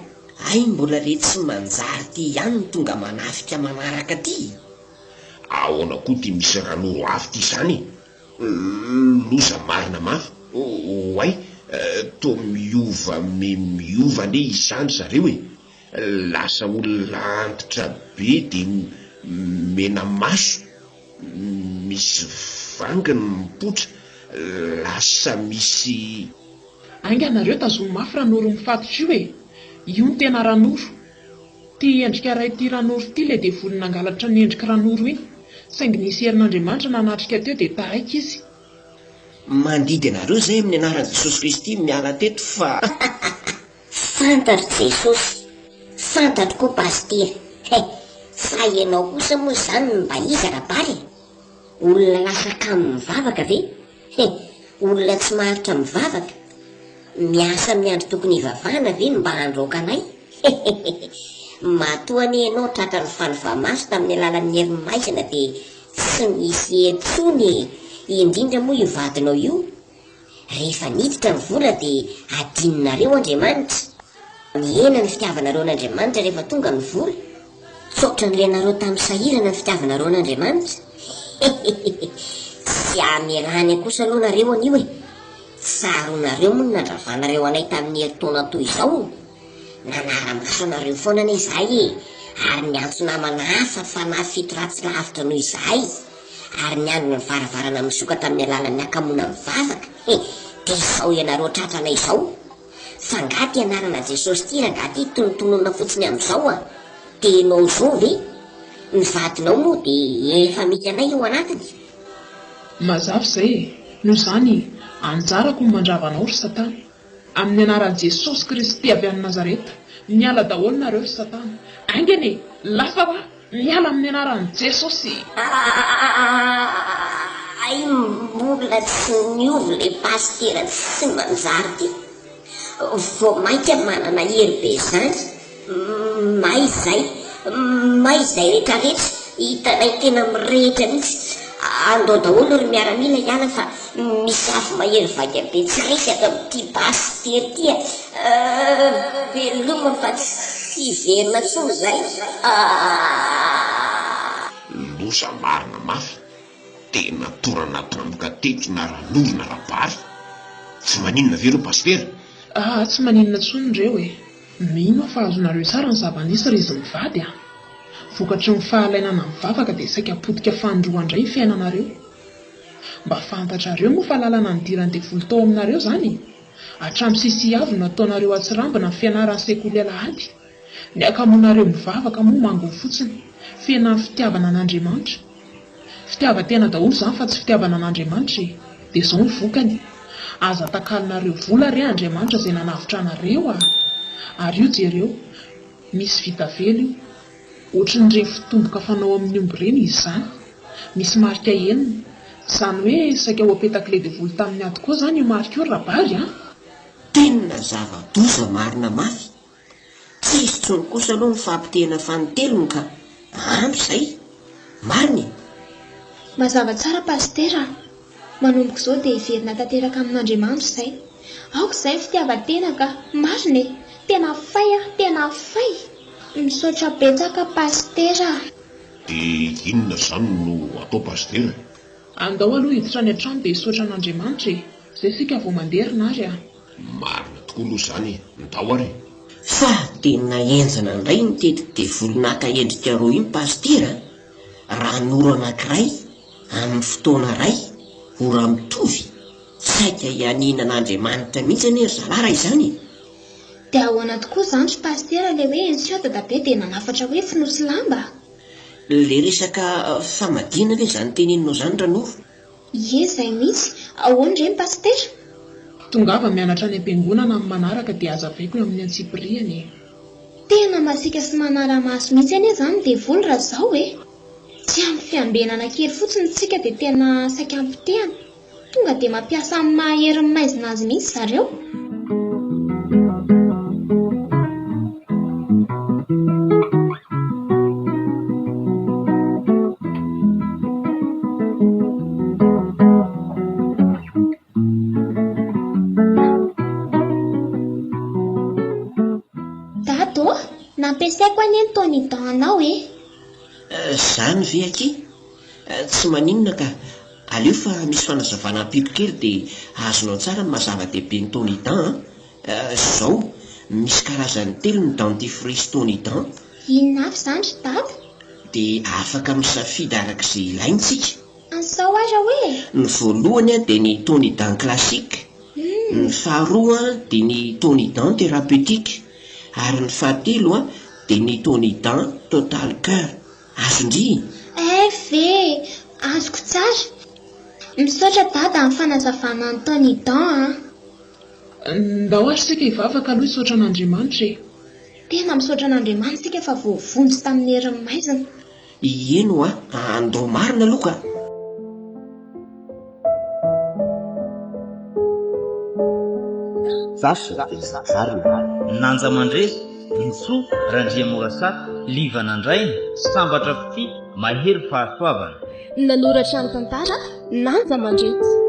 Ay mbola re tsy manjary ty ihany ny tonga manafika manaraka ty. Ahoana koa ty misy ran'olo afy ty izany? Loza marina mafy. Oay, toa miova ane izany zareo e. Lasa olona antitra be dia mena maso. Misy vanginy mipotra. Lasa misy... Ainganareo tazony mafy ranoro mifatotra io e. Io ny tena ranoro. Ty endrika iray ty ranoro ty le dia volona angalatra ny endrika ranoro iny. Saingy nisy herin'Andriamanitra nanatrika teo dia taraika izy. Mandidy anareo izay amin'ny anaran'i Jesosy Kristy miala teto fa... Fantatro Jesosy. Fantatro koa pastera. Fa ianao kosa moa izany mba iza rabary. Olona lasa kamo mivavaka ve? olona tsy maharitra mivavaka miasa miandro tokony hivavahana ve no mba handroaka anay matoa ny ianao tratra ny fanovamaso tamin'ny alalan'ny hery-maizina dia tsy misy etsony indrindra moa io vadinao io. Rehefa niditra ny vola dia adininareo Andriamanitra. Miena ny fitiavanareo an'Andriamanitra rehefa tonga ny vola. Tsotra nylenareo tamin'ny sahirana ny fitiavanareo an'Andriamanitra. Tsy amelany kosa aloha nareo anio e. Tsaronareo moa nandravanareo anay tamin'ny herintaona toy izao. Nanara-maso anareo foana ane izahay e. Ary niantso namana hafa fa nafito ratsy lavitra noho izahay. Ary niandro ny varavarana misoka tamin'ny alalan'ny akamoana mivavaka. Dia izao ianareo tratranay izao. Fa ngaty ianarana Jesosy ty ngaty tonotonona fotsiny amin'izao a. Dia enao izao ve ny vadinao moa dia efa misy anay eo anatiny. Mazava izay noho izany anjarako ny mandravanao ry Satana. Amin'ny anaran'i Jesosy Kristy avy any Nazareta, miala daholo nareo ry Satana. Aingany lafa fa miala amin'ny anaran'i Jesosy. Ay mbola tsy niovy le pastera tsy manjary ty. Vao mainka manana hery be izany. May izay rehetrarehetra hitanay tena mirehitra mihitsy. Andao daholo ry miaramila ihany fa misy afo mahery vaika be tsy resaka amin'ity pastera ty. Veloma fa tsy verina intsony izay. Loza marina mafy. Tena torana tamboka tetina ran'olona rabary. Tsy maninona ve ro pastera? Tsy maninona intsony ireo e. Mino fa azonareo tsara ny zava-nisy ry izy mivady a. Vokatry ny fahalainana mivavaka dia saika potika fandroandray ny fiainanareo. Mba fantatrareo moa fa lalana nidirany dia folo tao aminareo izany. Hatramin'ny sisi avy no ataonareo atsirambina ny fianaran'ny sekoly alahady. Ny akamonareo mivavaka moa mangony fotsiny fiainan'ny fitiavana an'Andriamanitra. Fitiavan-tena daholo izany fa tsy fitiavana an'Andriamanitra e. Dia izao ny vokany. Aza takalinareo vola re Andriamanitra izay nanavitra anareo a. Ary io jereo misy vita velo io. Ohatran'ireny fitomboka fanao amin'ny omby ireny izy izany. Misy marika enina. Izany hoe saika ho apetaka le devoly tamin'ny ady koa izany io marika io rabary a. Tena zava-doza marina mafy. Tsy izy tsony kosa aloha ny fampitehana fanotelony ka ampy izay. Mariny. Mazava tsara pastera. Manomboka izao dia hiverina tanteraka amin'Andriamanitra izay. Aoka izay fitiavan-tena ka marina e. Tena fay. Misaotra betsaka pastera. Dia inona izany no atao pastera? Andao aloha hiditra any an-trano dia hisaotra an'Andriamanitra e. Izay sika vao manderina ary a. Marina tokoa aloha izany. Ndao ary. Fa tena enjana indray ny tety devolonaka endrika roa iny pastera. Raha noro anankiray amin'ny fotoana iray ora mitovy. Saika ianina an'Andriamanitra mihitsy anie ry zalahy izany. Dia ahoana tokoa izany ry pastera le hoe insiota dadabe dia nanafatra hoe finosy lamba. Le resaka famadina ve izany teneninao izany ranoro? Ie izay mihitsy. Ahoana ireny pastera? Tongava mianatra any am-piangonana amin'ny manaraka dia azavaiko amin'ny antsipiriany. Tena masika sy manara-maso mihitsy anie izany devoly raha izao e. Tsy amin'ny fiambenana kely fotsiny tsika dia tena saika ampitehana. Tonga dia mampiasa amin'ny maherin'ny maizina azy mihitsy zareo. Dato, nampiasaiko any Tony anao e. Izany ve aky? Tsy maninona ka aleo fa misy fanazavana ampiko kely dia azonao tsara ny mazava-dehibe ny Tonidan. Izao misy karazany telo ny dentifrice Tonidan. Inona avy izany ry Dato? Dia afaka misafidy arak'izay ilaintsika. Sao aza hoe? Ny voalohany dia ny Tonidan classique. Ny faharoa dia ny Tonidan thérapeutique. Ary ny fahatelo dia ny Tonidan total cœur. Azondry? Ve, azoko tsara. Misaotra Dato amin'ny fanazavana ny Tonidan. Ndao ary sika hivavaka aloha hisaotra an'Andriamanitra e. Tena misaotra an'Andriamanitra sika fa voavonjy tamin'ny herin'ny maizina. Ino andao marina aloha ka. Sasha dia Zakarina. Nanja Mandresy, Nitsoa Randriamorasaty, Liva Nandraina, Sambatra Fity, Mahery Fahasoavana. Nanoratra ny tantara Nanja Mandresy.